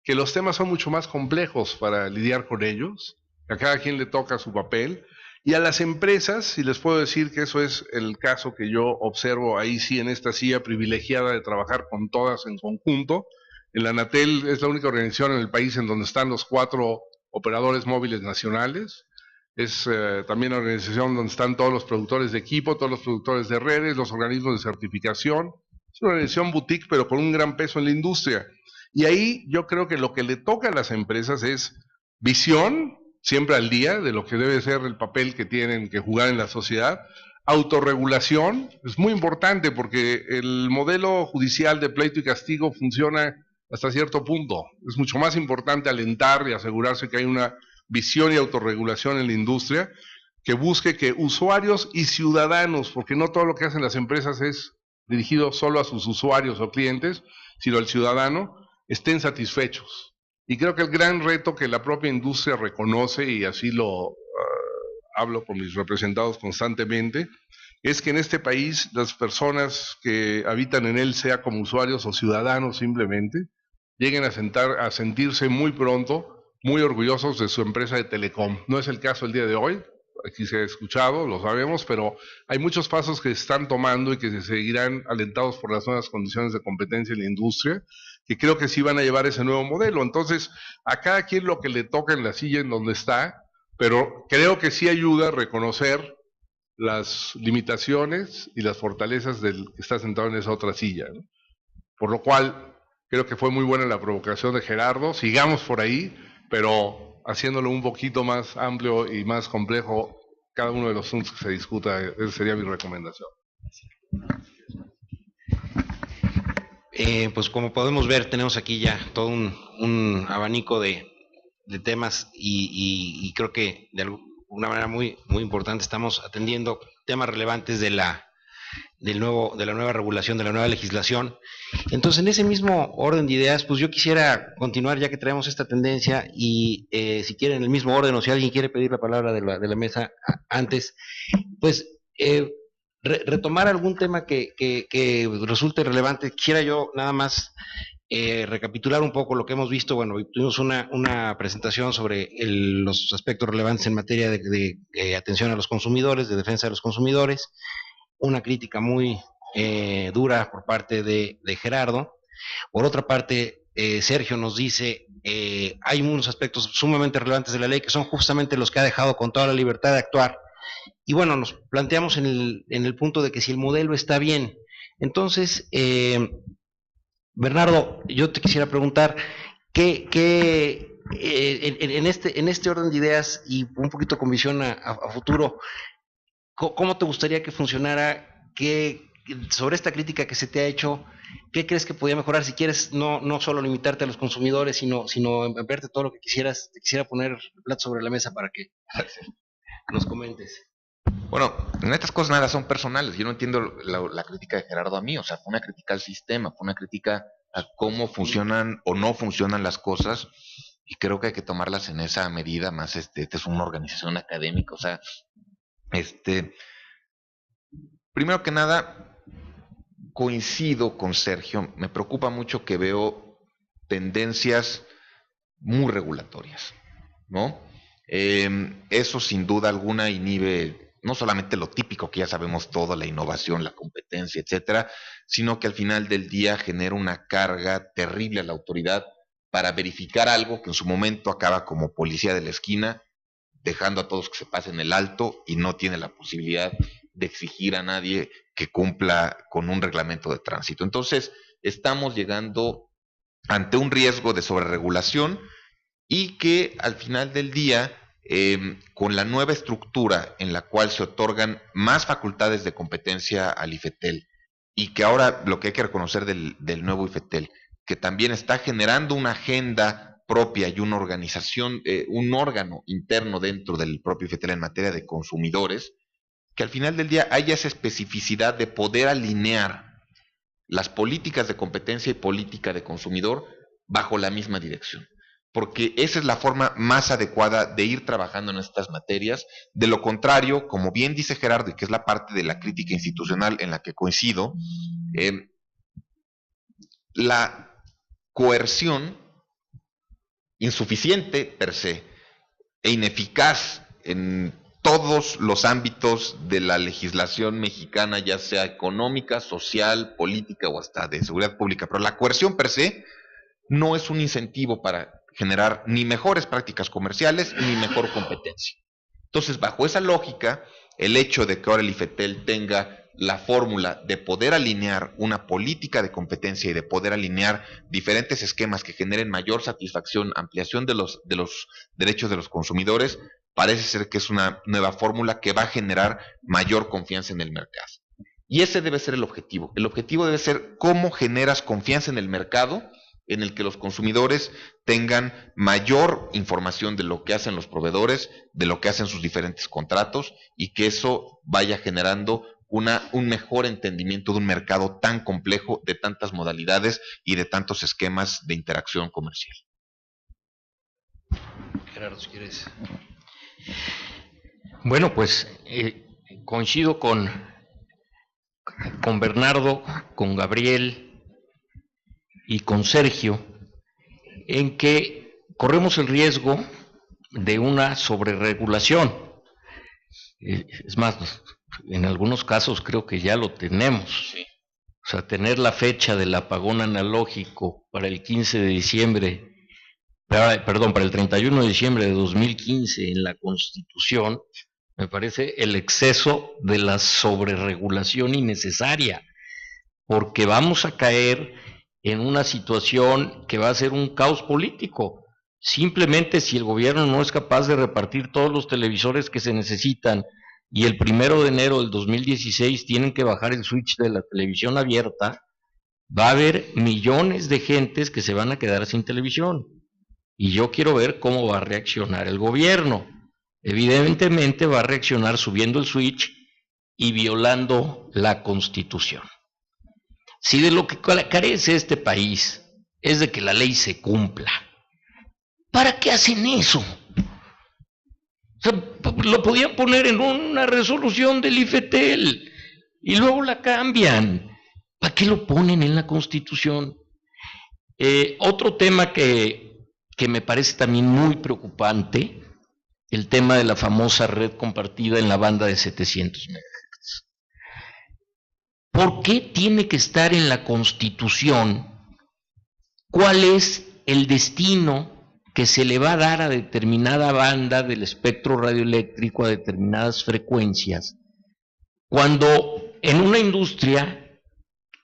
Que los temas son mucho más complejos para lidiar con ellos, que a cada quien le toca su papel, y a las empresas, y les puedo decir que eso es el caso que yo observo ahí sí en esta silla privilegiada de trabajar con todas en conjunto. El Anatel es la única organización en el país en donde están los 4 operadores móviles nacionales. Es también una organización donde están todos los productores de equipo, todos los productores de redes, los organismos de certificación. Es una organización boutique, pero con un gran peso en la industria. Y ahí yo creo que lo que le toca a las empresas es visión, siempre al día, de lo que debe ser el papel que tienen que jugar en la sociedad. Autorregulación, es muy importante porque el modelo judicial de pleito y castigo funciona hasta cierto punto. Es mucho más importante alentar y asegurarse que hay una visión y autorregulación en la industria que busque que usuarios y ciudadanos, porque no todo lo que hacen las empresas es dirigido solo a sus usuarios o clientes, sino al ciudadano, estén satisfechos. Y creo que el gran reto que la propia industria reconoce, y así lo hablo con mis representados constantemente, es que en este país las personas que habitan en él, sea como usuarios o ciudadanos simplemente, lleguen a sentirse muy pronto muy orgullosos de su empresa de telecom. No es el caso el día de hoy, aquí se ha escuchado, lo sabemos, pero hay muchos pasos que se están tomando y que se seguirán alentados por las nuevas condiciones de competencia en la industria, que creo que sí van a llevar ese nuevo modelo. Entonces, a cada quien lo que le toca en la silla en donde está, pero creo que sí ayuda a reconocer las limitaciones y las fortalezas del que está sentado en esa otra silla, ¿no? Por lo cual, creo que fue muy buena la provocación de Gerardo, sigamos por ahí, pero haciéndolo un poquito más amplio y más complejo cada uno de los asuntos que se discuta. Esa sería mi recomendación. Pues como podemos ver, tenemos aquí ya todo un abanico de temas y creo que de alguna manera muy importante estamos atendiendo temas relevantes de la nueva regulación, de la nueva legislación. Entonces, en ese mismo orden de ideas, pues yo quisiera continuar, ya que traemos esta tendencia, y si quieren en el mismo orden, o si alguien quiere pedir la palabra de la mesa antes, pues retomar algún tema que resulte relevante. Quisiera yo nada más recapitular un poco lo que hemos visto. Bueno, tuvimos una presentación sobre los aspectos relevantes en materia de atención a los consumidores, de defensa de los consumidores, una crítica muy dura por parte de Gerardo. Por otra parte, Sergio nos dice, hay unos aspectos sumamente relevantes de la ley que son justamente los que ha dejado con toda la libertad de actuar. Y bueno, nos planteamos en el punto de que si el modelo está bien. Entonces, Bernardo, yo te quisiera preguntar, en este orden de ideas y un poquito con visión a futuro, ¿cómo te gustaría que funcionara? Sobre esta crítica que se te ha hecho, ¿qué crees que podría mejorar? Si quieres, no solo limitarte a los consumidores, sino verte todo lo que quisieras. Te quisiera poner el plato sobre la mesa para que nos comentes. Bueno, en estas cosas nada son personales. Yo no entiendo la crítica de Gerardo a mí. O sea, fue una crítica al sistema, fue una crítica a cómo funcionan o no funcionan las cosas. Y creo que hay que tomarlas en esa medida. Más es una organización académica. O sea, primero que nada, coincido con Sergio. Me preocupa mucho que veo tendencias muy regulatorias, ¿no? Eso sin duda alguna inhibe no solamente lo típico que ya sabemos todo, la innovación, la competencia, etcétera, sino que al final del día genera una carga terrible a la autoridad para verificar algo que en su momento acaba como policía de la esquina, dejando a todos que se pasen el alto y no tiene la posibilidad de exigir a nadie que cumpla con un reglamento de tránsito. Entonces, estamos llegando ante un riesgo de sobreregulación y que al final del día, con la nueva estructura en la cual se otorgan más facultades de competencia al IFETEL, y que ahora lo que hay que reconocer del nuevo IFETEL, que también está generando una agenda propia y una organización, un órgano interno dentro del propio IFETEL en materia de consumidores, que al final del día haya esa especificidad de poder alinear las políticas de competencia y política de consumidor bajo la misma dirección. Porque esa es la forma más adecuada de ir trabajando en estas materias. De lo contrario, como bien dice Gerardo, y que es la parte de la crítica institucional en la que coincido, la coerción insuficiente per se e ineficaz en todos los ámbitos de la legislación mexicana, ya sea económica, social, política o hasta de seguridad pública, pero la coerción per se no es un incentivo para generar ni mejores prácticas comerciales ni mejor competencia. Entonces, bajo esa lógica, el hecho de que ahora el IFETEL tenga la fórmula de poder alinear una política de competencia y de poder alinear diferentes esquemas que generen mayor satisfacción, ampliación de los derechos de los consumidores, parece ser que es una nueva fórmula que va a generar mayor confianza en el mercado. Y ese debe ser el objetivo. El objetivo debe ser cómo generas confianza en el mercado, en el que los consumidores tengan mayor información de lo que hacen los proveedores, de lo que hacen sus diferentes contratos, y que eso vaya generando un mejor entendimiento de un mercado tan complejo, de tantas modalidades y de tantos esquemas de interacción comercial. Gerardo, si quieres. Bueno, pues coincido con Bernardo, con Gabriel y con Sergio en que corremos el riesgo de una sobreregulación. Es más, en algunos casos creo que ya lo tenemos. Sí. O sea, tener la fecha del apagón analógico para el 15 de diciembre, perdón, para el 31 de diciembre de 2015 en la Constitución, me parece el exceso de la sobreregulación innecesaria, porque vamos a caer en una situación que va a ser un caos político. Simplemente si el gobierno no es capaz de repartir todos los televisores que se necesitan y el 1 de enero del 2016 tienen que bajar el switch de la televisión abierta, va a haber millones de gentes que se van a quedar sin televisión. Y yo quiero ver cómo va a reaccionar el gobierno. Evidentemente va a reaccionar subiendo el switch y violando la Constitución. Si de lo que carece este país es de que la ley se cumpla, ¿para qué hacen eso? O sea, lo podían poner en una resolución del IFETEL y luego la cambian. ¿Para qué lo ponen en la Constitución? Otro tema que me parece también muy preocupante, el tema de la famosa red compartida en la banda de 700 MHz. ¿Por qué tiene que estar en la Constitución cuál es el destino que se le va a dar a determinada banda del espectro radioeléctrico a determinadas frecuencias, cuando en una industria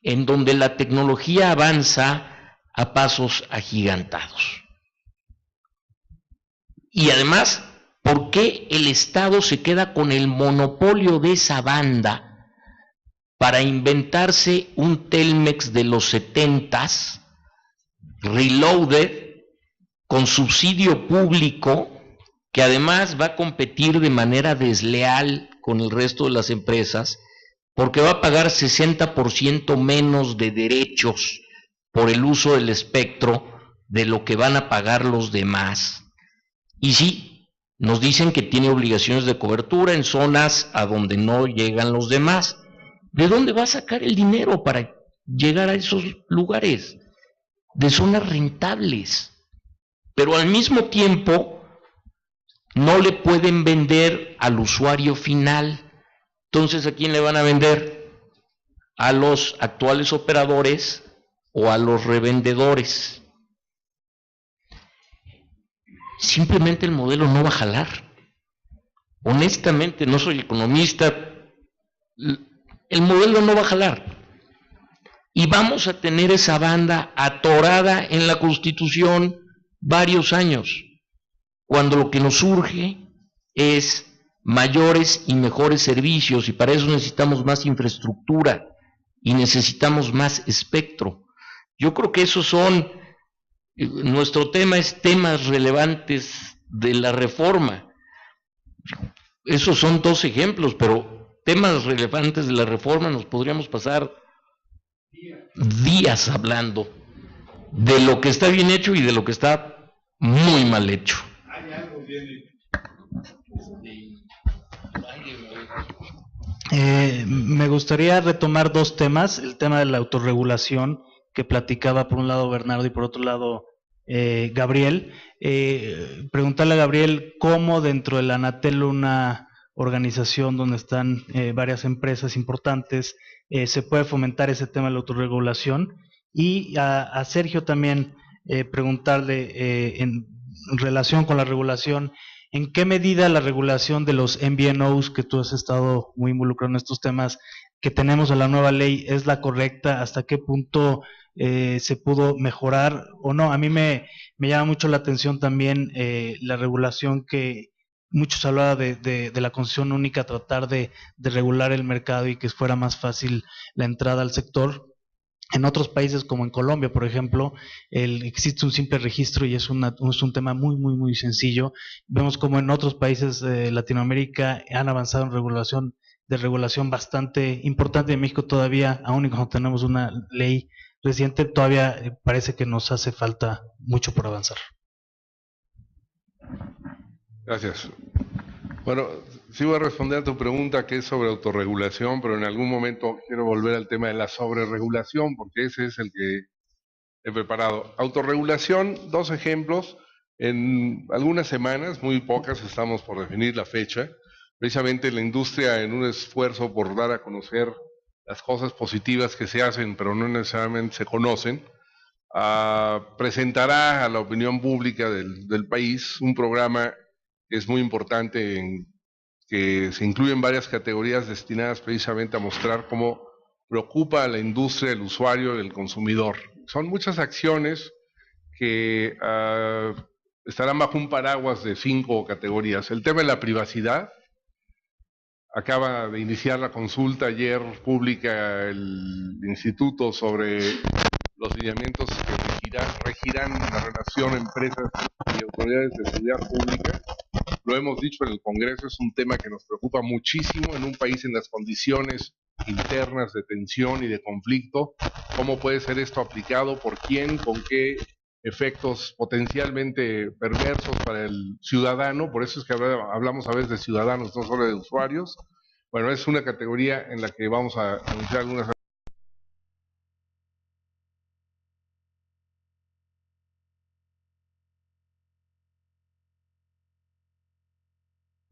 en donde la tecnología avanza a pasos agigantados? Y además, ¿por qué el Estado se queda con el monopolio de esa banda para inventarse un Telmex de los 70s, reloaded, con subsidio público, que además va a competir de manera desleal con el resto de las empresas, porque va a pagar 60% menos de derechos por el uso del espectro de lo que van a pagar los demás? Y sí, nos dicen que tiene obligaciones de cobertura en zonas a donde no llegan los demás. ¿De dónde va a sacar el dinero para llegar a esos lugares? De zonas rentables. Pero al mismo tiempo no le pueden vender al usuario final. Entonces, ¿a quién le van a vender? ¿A los actuales operadores o a los revendedores? Simplemente el modelo no va a jalar. Honestamente, no soy economista, el modelo no va a jalar. Y vamos a tener esa banda atorada en la Constitución varios años, cuando lo que nos urge es mayores y mejores servicios, y para eso necesitamos más infraestructura y necesitamos más espectro. Yo creo que esos son, nuestro tema es temas relevantes de la reforma. Esos son dos ejemplos, pero temas relevantes de la reforma nos podríamos pasar días hablando de lo que está bien hecho y de lo que está muy mal hecho. Me gustaría retomar dos temas, el tema de la autorregulación que platicaba por un lado Bernardo y por otro lado Gabriel. Preguntarle a Gabriel cómo dentro de la Anatel, una organización donde están varias empresas importantes, se puede fomentar ese tema de la autorregulación. Y a Sergio también preguntarle en relación con la regulación, ¿en qué medida la regulación de los MVNOs, que tú has estado muy involucrado en estos temas, que tenemos en la nueva ley, es la correcta? ¿Hasta qué punto se pudo mejorar o no? A mí me llama mucho la atención también la regulación que muchos hablaban de la concesión única, tratar de regular el mercado y que fuera más fácil la entrada al sector. En otros países, como en Colombia, por ejemplo, existe un simple registro y es un tema muy, muy, muy sencillo. Vemos como en otros países de Latinoamérica han avanzado en regulación bastante importante. En México todavía, aún y cuando tenemos una ley reciente, todavía parece que nos hace falta mucho por avanzar. Gracias. Bueno, sí voy a responder a tu pregunta, que es sobre autorregulación, pero en algún momento quiero volver al tema de la sobreregulación, porque ese es el que he preparado. Autorregulación, dos ejemplos. En algunas semanas, muy pocas, estamos por definir la fecha, precisamente la industria, en un esfuerzo por dar a conocer las cosas positivas que se hacen, pero no necesariamente se conocen, presentará a la opinión pública del país un programa que es muy importante, que se incluyen varias categorías destinadas precisamente a mostrar cómo preocupa a la industria, el usuario y el consumidor. Son muchas acciones que estarán bajo un paraguas de 5 categorías. El tema de la privacidad. Acaba de iniciar la consulta ayer pública el Instituto sobre los lineamientos que regirán la relación empresas y autoridades de seguridad pública. Lo hemos dicho en el Congreso, es un tema que nos preocupa muchísimo en un país en las condiciones internas de tensión y de conflicto. ¿Cómo puede ser esto aplicado? ¿Por quién? ¿Con qué efectos potencialmente perversos para el ciudadano? Por eso es que hablamos a veces de ciudadanos, no solo de usuarios. Bueno, es una categoría en la que vamos a anunciar algunas.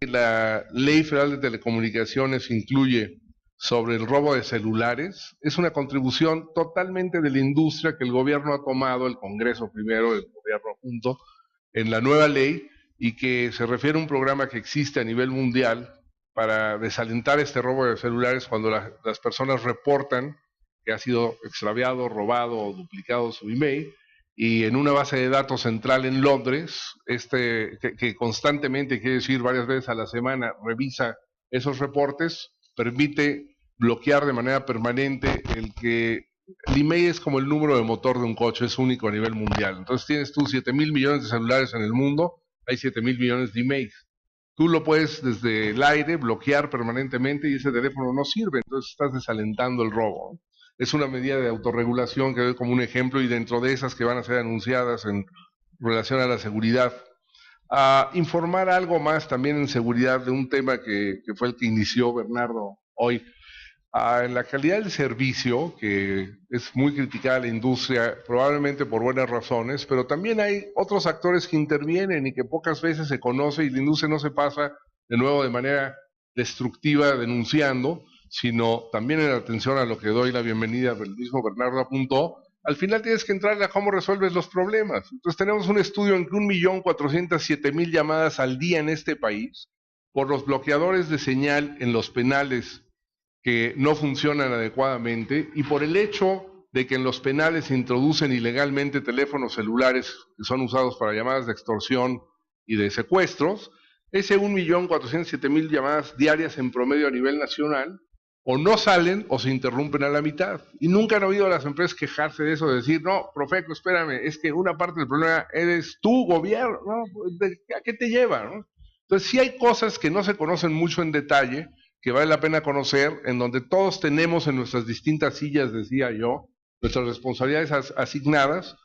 La Ley Federal de Telecomunicaciones incluye sobre el robo de celulares. Es una contribución totalmente de la industria que el gobierno ha tomado, el Congreso primero, el gobierno junto, en la nueva ley, y que se refiere a un programa que existe a nivel mundial para desalentar este robo de celulares cuando las personas reportan que ha sido extraviado, robado o duplicado su email, y en una base de datos central en Londres, que constantemente, quiere decir varias veces a la semana, revisa esos reportes, permite bloquear de manera permanente el email es como el número de motor de un coche, es único a nivel mundial. Entonces tienes tú 7,000 millones de celulares en el mundo, hay 7,000 millones de emails. Tú lo puedes desde el aire bloquear permanentemente y ese teléfono no sirve, entonces estás desalentando el robo. Es una medida de autorregulación que doy como un ejemplo, y dentro de esas que van a ser anunciadas en relación a la seguridad. Informar algo más también en seguridad de un tema que fue el que inició Bernardo hoy. En la calidad del servicio, que es muy criticada la industria, probablemente por buenas razones, pero también hay otros actores que intervienen y que pocas veces se conoce, y la industria no se pasa de nuevo de manera destructiva denunciando, sino también en atención a lo que doy la bienvenida, el mismo Bernardo apuntó. Al final tienes que entrarle a cómo resuelves los problemas. Entonces tenemos un estudio en que 1,407,000 llamadas al día en este país por los bloqueadores de señal en los penales que no funcionan adecuadamente, y por el hecho de que en los penales se introducen ilegalmente teléfonos celulares que son usados para llamadas de extorsión y de secuestros. Ese 1,407,000 llamadas diarias en promedio a nivel nacional o no salen o se interrumpen a la mitad. Y nunca han oído a las empresas quejarse de eso, de decir, no, Profeco, espérame, es que una parte del problema eres tú, gobierno, ¿no? ¿A qué te lleva? ¿No? Entonces sí hay cosas que no se conocen mucho en detalle, que vale la pena conocer, en donde todos tenemos en nuestras distintas sillas, decía yo, nuestras responsabilidades asignadas.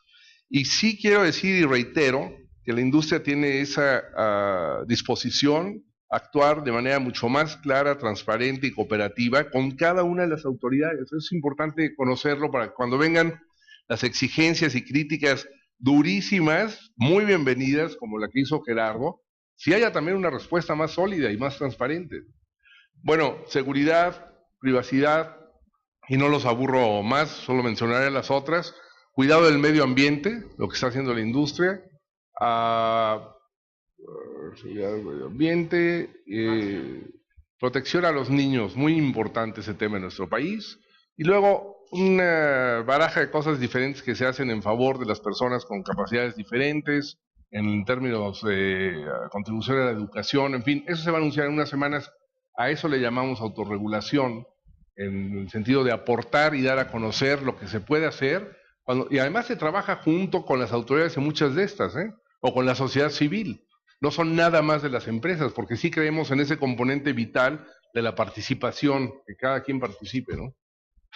Y sí quiero decir y reitero que la industria tiene esa disposición a actuar de manera mucho más clara, transparente y cooperativa con cada una de las autoridades. Es importante conocerlo para que cuando vengan las exigencias y críticas durísimas, muy bienvenidas, como la que hizo Gerardo, si haya también una respuesta más sólida y más transparente. Bueno, seguridad, privacidad, y no los aburro más, solo mencionaré las otras. Cuidado del medio ambiente, lo que está haciendo la industria. Seguridad del medio ambiente, protección a los niños, muy importante ese tema en nuestro país. Y luego una baraja de cosas diferentes que se hacen en favor de las personas con capacidades diferentes, en términos de contribución a la educación, en fin, eso se va a anunciar en unas semanas. A eso le llamamos autorregulación, en el sentido de aportar y dar a conocer lo que se puede hacer, y además se trabaja junto con las autoridades en muchas de estas, o con la sociedad civil. No son nada más de las empresas, porque sí creemos en ese componente vital de la participación, que cada quien participe, ¿no?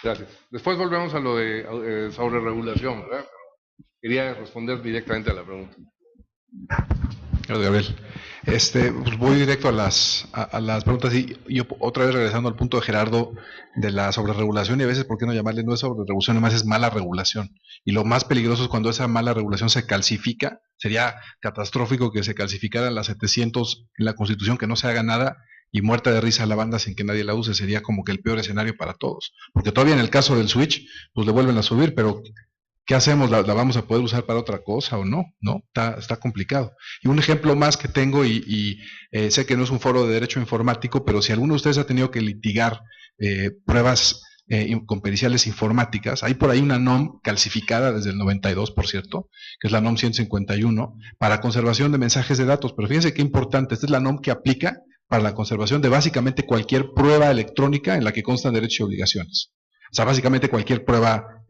Gracias. Después volvemos a lo de sobre regulación, ¿verdad? Quería responder directamente a la pregunta. Gracias, Gabriel. Pues voy directo a las preguntas, y yo otra vez regresando al punto de Gerardo de la sobreregulación, y a veces, ¿por qué no llamarle? No es sobreregulación, además es mala regulación, y lo más peligroso es cuando esa mala regulación se calcifica Sería catastrófico que se calcificaran las 700 en la Constitución, que no se haga nada y muerta de risa la banda sin que nadie la use. Sería como que el peor escenario para todos. Porque todavía en el caso del Switch, pues le vuelven a subir, pero ¿qué hacemos? ¿La vamos a poder usar para otra cosa o no? No, está complicado. Y un ejemplo más que tengo, sé que no es un foro de derecho informático, pero si alguno de ustedes ha tenido que litigar pruebas con periciales informáticas, hay por ahí una NOM calcificada desde el 92, por cierto, que es la NOM 151, para conservación de mensajes de datos. Pero fíjense qué importante, esta es la NOM que aplica para la conservación de básicamente cualquier prueba electrónica en la que constan derechos y obligaciones. O sea, básicamente cualquier prueba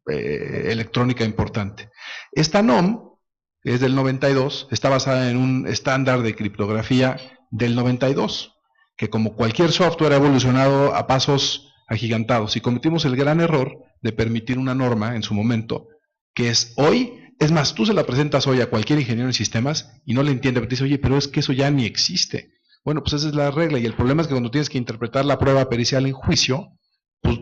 electrónica importante. Esta NOM, que es del 92, está basada en un estándar de criptografía del 92, que como cualquier software ha evolucionado a pasos agigantados, y cometimos el gran error de permitir una norma en su momento, que es hoy, es más, tú se la presentas hoy a cualquier ingeniero en sistemas y no le entiende, pero te dice, oye, pero es que eso ya ni existe. Bueno, pues esa es la regla, y el problema es que cuando tienes que interpretar la prueba pericial en juicio, pues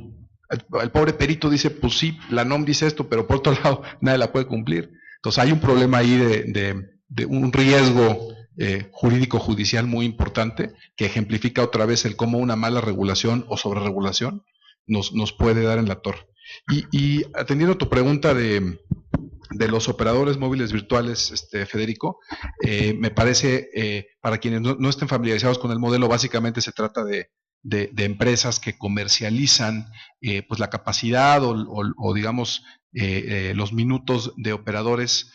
el pobre perito dice, pues sí, la NOM dice esto, pero por otro lado nadie la puede cumplir. Entonces hay un problema ahí de un riesgo jurídico judicial muy importante, que ejemplifica otra vez el cómo una mala regulación o sobreregulación nos puede dar en la torre. Y atendiendo a tu pregunta de los operadores móviles virtuales, Federico, me parece, para quienes no estén familiarizados con el modelo, básicamente se trata de empresas que comercializan pues la capacidad o digamos los minutos de operadores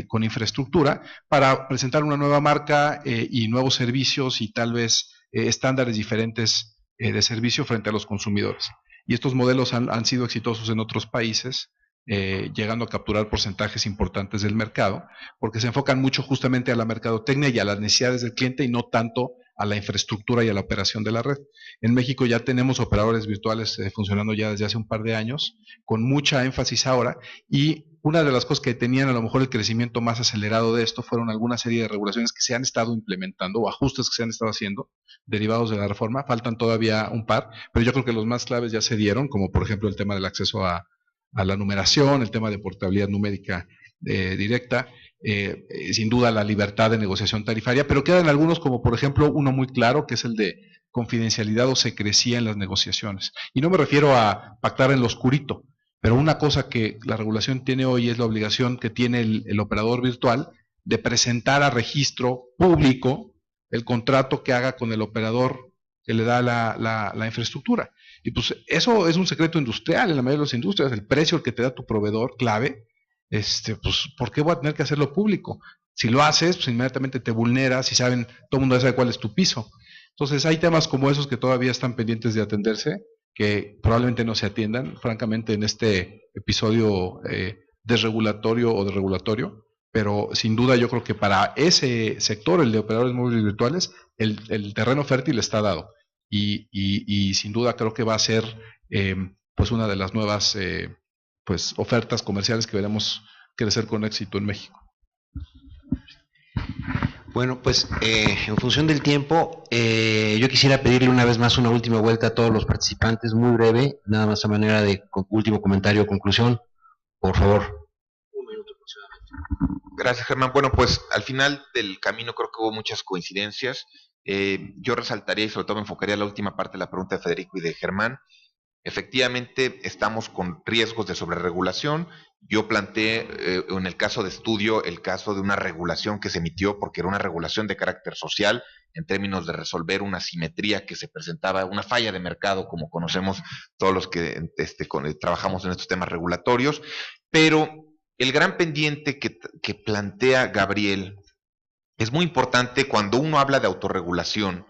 con infraestructura para presentar una nueva marca y nuevos servicios y tal vez estándares diferentes de servicio frente a los consumidores. Y estos modelos han sido exitosos en otros países, llegando a capturar porcentajes importantes del mercado, porque se enfocan mucho justamente a la mercadotecnia y a las necesidades del cliente y no tanto a la infraestructura y a la operación de la red. En México ya tenemos operadores virtuales funcionando ya desde hace un par de años, con mucha énfasis ahora, y una de las cosas que tenían a lo mejor el crecimiento más acelerado de esto fueron alguna serie de regulaciones que se han estado implementando o ajustes que se han estado haciendo derivados de la reforma. Faltan todavía un par, pero yo creo que los más claves ya se dieron, como por ejemplo el tema del acceso a la numeración, el tema de portabilidad numérica directa, sin duda la libertad de negociación tarifaria, pero quedan algunos como por ejemplo uno muy claro, que es el de confidencialidad o secrecía en las negociaciones. Y no me refiero a pactar en lo oscurito, pero una cosa que la regulación tiene hoy es la obligación que tiene el operador virtual de presentar a registro público el contrato que haga con el operador que le da la infraestructura. Y pues eso es un secreto industrial en la mayoría de las industrias, el precio que te da tu proveedor clave, pues ¿por qué voy a tener que hacerlo público? Si lo haces, pues inmediatamente te vulneras y saben, todo el mundo ya sabe cuál es tu piso. Entonces hay temas como esos que todavía están pendientes de atenderse, que probablemente no se atiendan, francamente, en este episodio desregulatorio o de regulatorio, pero sin duda yo creo que para ese sector, el de operadores móviles virtuales, el terreno fértil está dado. Y sin duda creo que va a ser pues una de las nuevas pues ofertas comerciales que veremos crecer con éxito en México. Bueno, pues en función del tiempo, yo quisiera pedirle una vez más una última vuelta a todos los participantes, muy breve, nada más a manera de último comentario o conclusión, por favor. Un minuto aproximadamente. Gracias, Germán. Bueno, pues al final del camino creo que hubo muchas coincidencias. Yo resaltaría y sobre todo me enfocaría en la última parte de la pregunta de Federico y de Germán. Efectivamente, estamos con riesgos de sobreregulación. Yo planteé en el caso de estudio el caso de una regulación que se emitió porque era una regulación de carácter social en términos de resolver una asimetría que se presentaba, una falla de mercado, como conocemos todos los que trabajamos en estos temas regulatorios. Pero el gran pendiente que plantea Gabriel es muy importante cuando uno habla de autorregulación,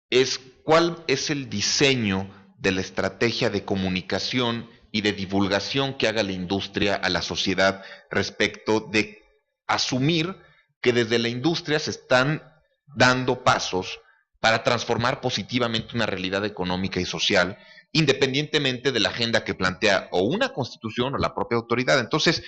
es cuál es el diseño de la estrategia de comunicación y de divulgación que haga la industria a la sociedad respecto de asumir que desde la industria se están dando pasos para transformar positivamente una realidad económica y social, independientemente de la agenda que plantea o una constitución o la propia autoridad. Entonces,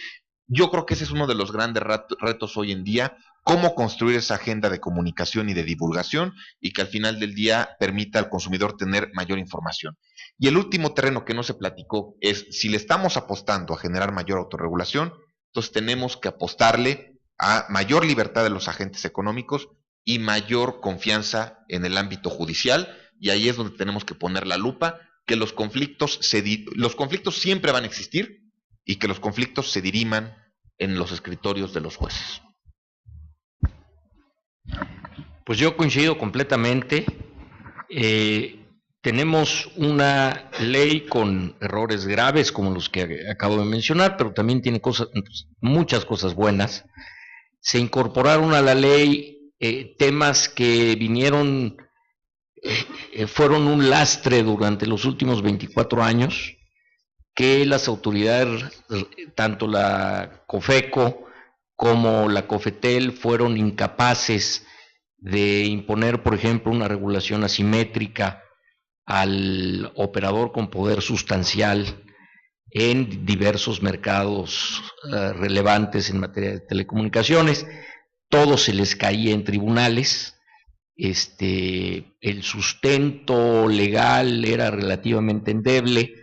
yo creo que ese es uno de los grandes retos hoy en día, cómo construir esa agenda de comunicación y de divulgación y que al final del día permita al consumidor tener mayor información. Y el último terreno que no se platicó es, si le estamos apostando a generar mayor autorregulación, entonces tenemos que apostarle a mayor libertad de los agentes económicos y mayor confianza en el ámbito judicial, y ahí es donde tenemos que poner la lupa, que los conflictos siempre van a existir y que los conflictos se diriman en los escritorios de los jueces. Pues yo coincido completamente. Tenemos una ley con errores graves como los que acabo de mencionar, pero también tiene muchas cosas buenas. Se incorporaron a la ley temas que fueron un lastre durante los últimos 24 años, que las autoridades, tanto la COFECO como la COFETEL, fueron incapaces de imponer, por ejemplo, una regulación asimétrica al operador con poder sustancial en diversos mercados relevantes en materia de telecomunicaciones. Todo se les caía en tribunales. El sustento legal era relativamente endeble.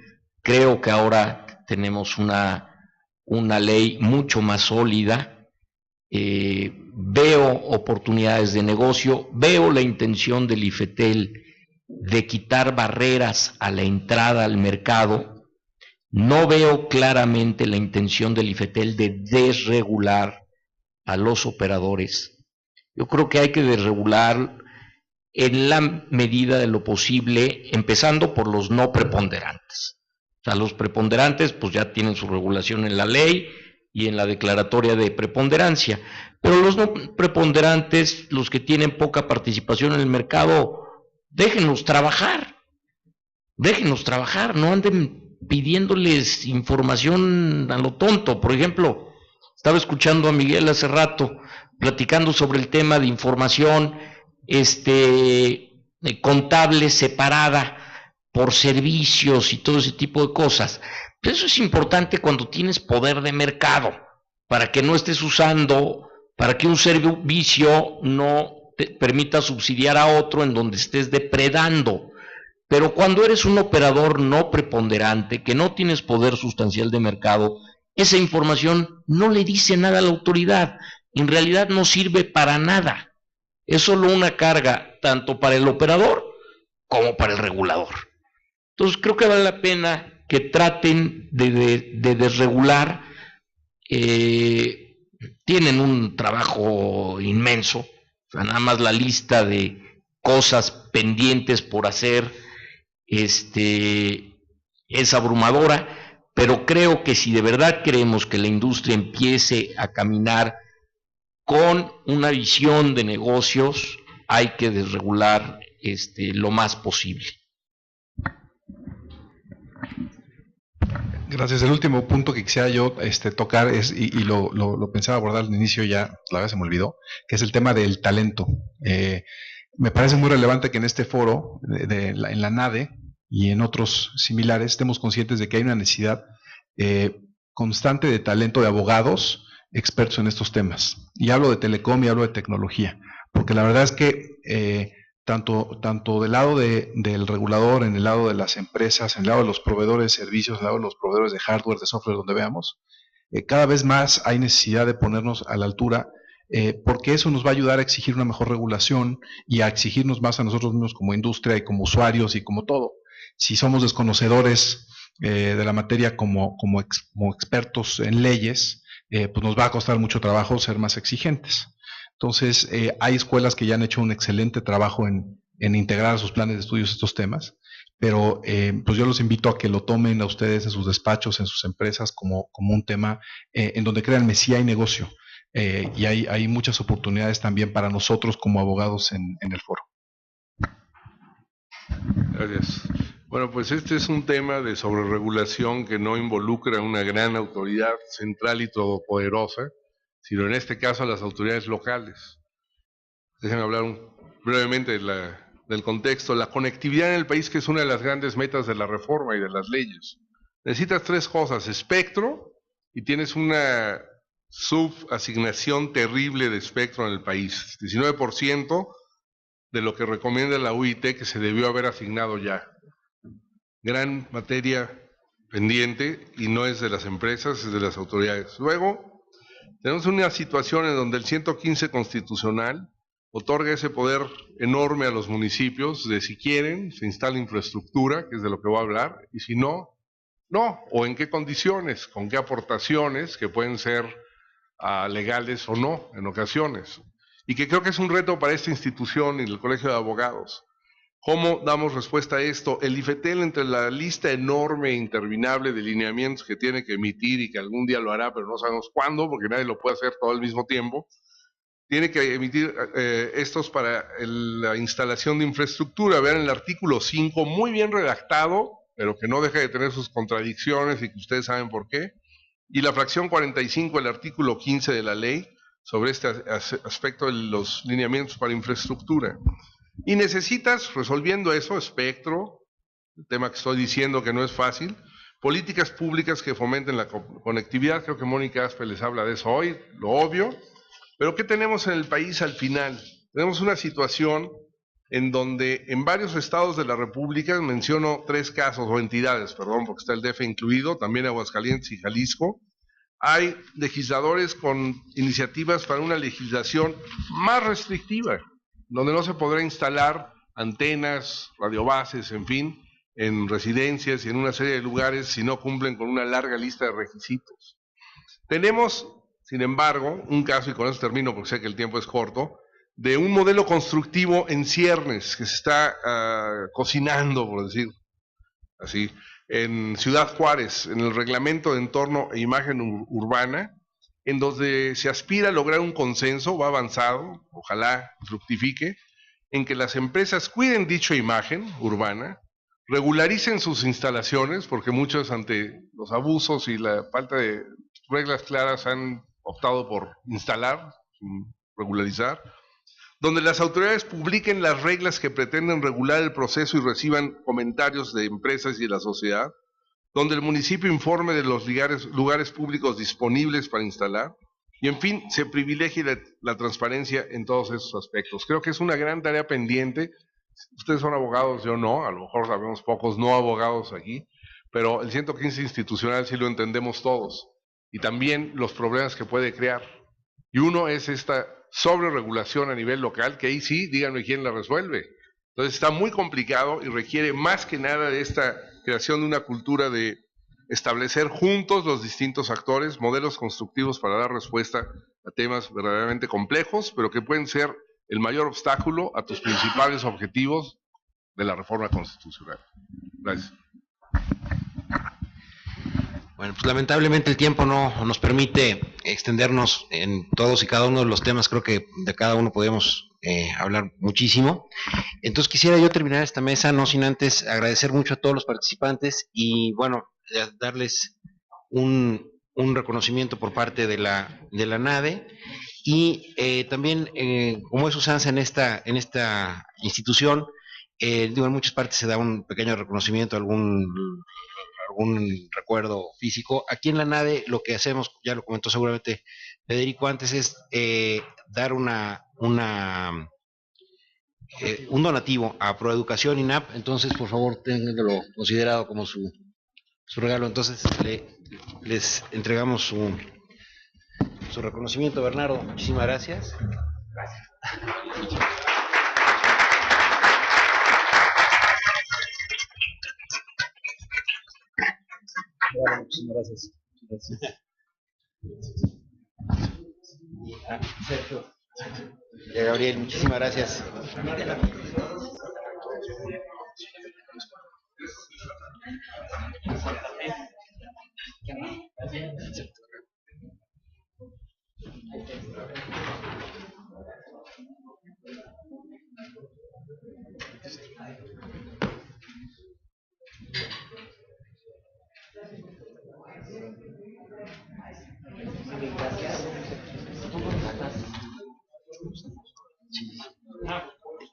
Creo que ahora tenemos una ley mucho más sólida. Veo oportunidades de negocio, veo la intención del IFETEL de quitar barreras a la entrada al mercado. No veo claramente la intención del IFETEL de desregular a los operadores. Yo creo que hay que desregular en la medida de lo posible, empezando por los no preponderantes. O sea, los preponderantes pues ya tienen su regulación en la ley y en la declaratoria de preponderancia, pero los no preponderantes, los que tienen poca participación en el mercado, déjenlos trabajar, no anden pidiéndoles información a lo tonto. Por ejemplo, estaba escuchando a Miguel hace rato platicando sobre el tema de información contable separada por servicios y todo ese tipo de cosas. Pero eso es importante cuando tienes poder de mercado, para que no estés usando, para que un servicio no te permita subsidiar a otro en donde estés depredando. Pero cuando eres un operador no preponderante, que no tienes poder sustancial de mercado, esa información no le dice nada a la autoridad, en realidad no sirve para nada. Es solo una carga tanto para el operador como para el regulador. Entonces creo que vale la pena que traten de desregular. Tienen un trabajo inmenso, o sea, nada más la lista de cosas pendientes por hacer es abrumadora, pero creo que si de verdad queremos que la industria empiece a caminar con una visión de negocios, hay que desregular lo más posible. Gracias. El último punto que quisiera yo tocar es, y lo pensaba abordar al inicio, ya la verdad se me olvidó, que es el tema del talento. Me parece muy relevante que en este foro, en la NADE y en otros similares, estemos conscientes de que hay una necesidad constante de talento de abogados expertos en estos temas. Y hablo de telecom y hablo de tecnología, porque la verdad es que tanto del lado del regulador, en el lado de las empresas, en el lado de los proveedores de servicios, en el lado de los proveedores de hardware, de software, donde veamos, cada vez más hay necesidad de ponernos a la altura, porque eso nos va a ayudar a exigir una mejor regulación y a exigirnos más a nosotros mismos como industria y como usuarios y como todo. Si somos desconocedores de la materia como expertos en leyes, pues nos va a costar mucho trabajo ser más exigentes. Entonces, hay escuelas que ya han hecho un excelente trabajo en integrar a sus planes de estudios estos temas, pero pues yo los invito a que lo tomen a ustedes en sus despachos, en sus empresas, como un tema en donde, créanme, sí hay negocio, y hay muchas oportunidades también para nosotros como abogados en el foro. Gracias. Bueno, pues este es un tema de sobreregulación que no involucra a una gran autoridad central y todopoderosa, sino en este caso a las autoridades locales. Déjenme hablar brevemente del contexto. La conectividad en el país, que es una de las grandes metas de la reforma y de las leyes. Necesitas tres cosas: espectro, y tienes una subasignación terrible de espectro en el país. 19% de lo que recomienda la UIT que se debió haber asignado ya. Gran materia pendiente, y no es de las empresas, es de las autoridades. Luego, Tenemos una situación en donde el 115 constitucional otorga ese poder enorme a los municipios de si quieren, se instala infraestructura, que es de lo que voy a hablar, y si no, no, o en qué condiciones, con qué aportaciones, que pueden ser legales o no, en ocasiones. Y que creo que es un reto para esta institución y el Colegio de Abogados. ¿Cómo damos respuesta a esto? El IFETEL, entre la lista enorme e interminable de lineamientos que tiene que emitir y que algún día lo hará, pero no sabemos cuándo, porque nadie lo puede hacer todo al mismo tiempo, tiene que emitir estos para la instalación de infraestructura. Vean el artículo 5, muy bien redactado, pero que no deja de tener sus contradicciones y que ustedes saben por qué. Y la fracción 45 del artículo 15 de la ley sobre este aspecto de los lineamientos para infraestructura. Y necesitas, resolviendo eso, espectro, el tema que estoy diciendo que no es fácil, políticas públicas que fomenten la conectividad. Creo que Mónica Aspe les habla de eso hoy, lo obvio. Pero ¿qué tenemos en el país al final? Tenemos una situación en donde en varios estados de la República, menciono 3 casos o entidades, perdón, porque está el DF incluido, también Aguascalientes y Jalisco, hay legisladores con iniciativas para una legislación más restrictiva, donde no se podrá instalar antenas, radiobases, en fin, en residencias y en una serie de lugares si no cumplen con una larga lista de requisitos. Tenemos, sin embargo, un caso, y con eso termino porque sé que el tiempo es corto, de un modelo constructivo en ciernes que se está cocinando, por decir así, en Ciudad Juárez, en el reglamento de entorno e imagen urbana, en donde se aspira a lograr un consenso, va avanzado, ojalá fructifique, en que las empresas cuiden dicha imagen urbana, regularicen sus instalaciones, porque muchos ante los abusos y la falta de reglas claras han optado por instalar, regularizar, donde las autoridades publiquen las reglas que pretenden regular el proceso y reciban comentarios de empresas y de la sociedad, donde el municipio informe de los lugares públicos disponibles para instalar, y en fin, se privilegie la transparencia en todos esos aspectos. Creo que es una gran tarea pendiente. Ustedes son abogados, yo no, a lo mejor sabemos pocos no abogados aquí, pero el 115 institucional sí lo entendemos todos, y también los problemas que puede crear. Y uno es esta sobreregulación a nivel local, que ahí sí, díganme quién la resuelve. Entonces está muy complicado y requiere más que nada de esta creación de una cultura de establecer juntos los distintos actores modelos constructivos para dar respuesta a temas verdaderamente complejos, pero que pueden ser el mayor obstáculo a tus principales objetivos de la reforma constitucional. Gracias. Bueno, pues lamentablemente el tiempo no nos permite extendernos en todos y cada uno de los temas. Creo que de cada uno podemos hablar muchísimo. Entonces quisiera yo terminar esta mesa, no sin antes agradecer mucho a todos los participantes y bueno, darles un reconocimiento por parte de la NADE y también, como es usanza en esta institución, digo, en muchas partes se da un pequeño reconocimiento, algún recuerdo físico. Aquí en la NADE lo que hacemos, ya lo comentó seguramente Federico antes, es dar un donativo a Proeducación INAP. Entonces, por favor, ténganlo considerado como su regalo. Entonces, les entregamos su reconocimiento. Bernardo, muchísimas gracias. Gracias. Bueno, muchísimas gracias. Sergio. Gabriel, muchísimas gracias.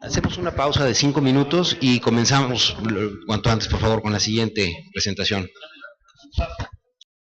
Hacemos una pausa de 5 minutos y comenzamos cuanto antes, por favor, con la siguiente presentación.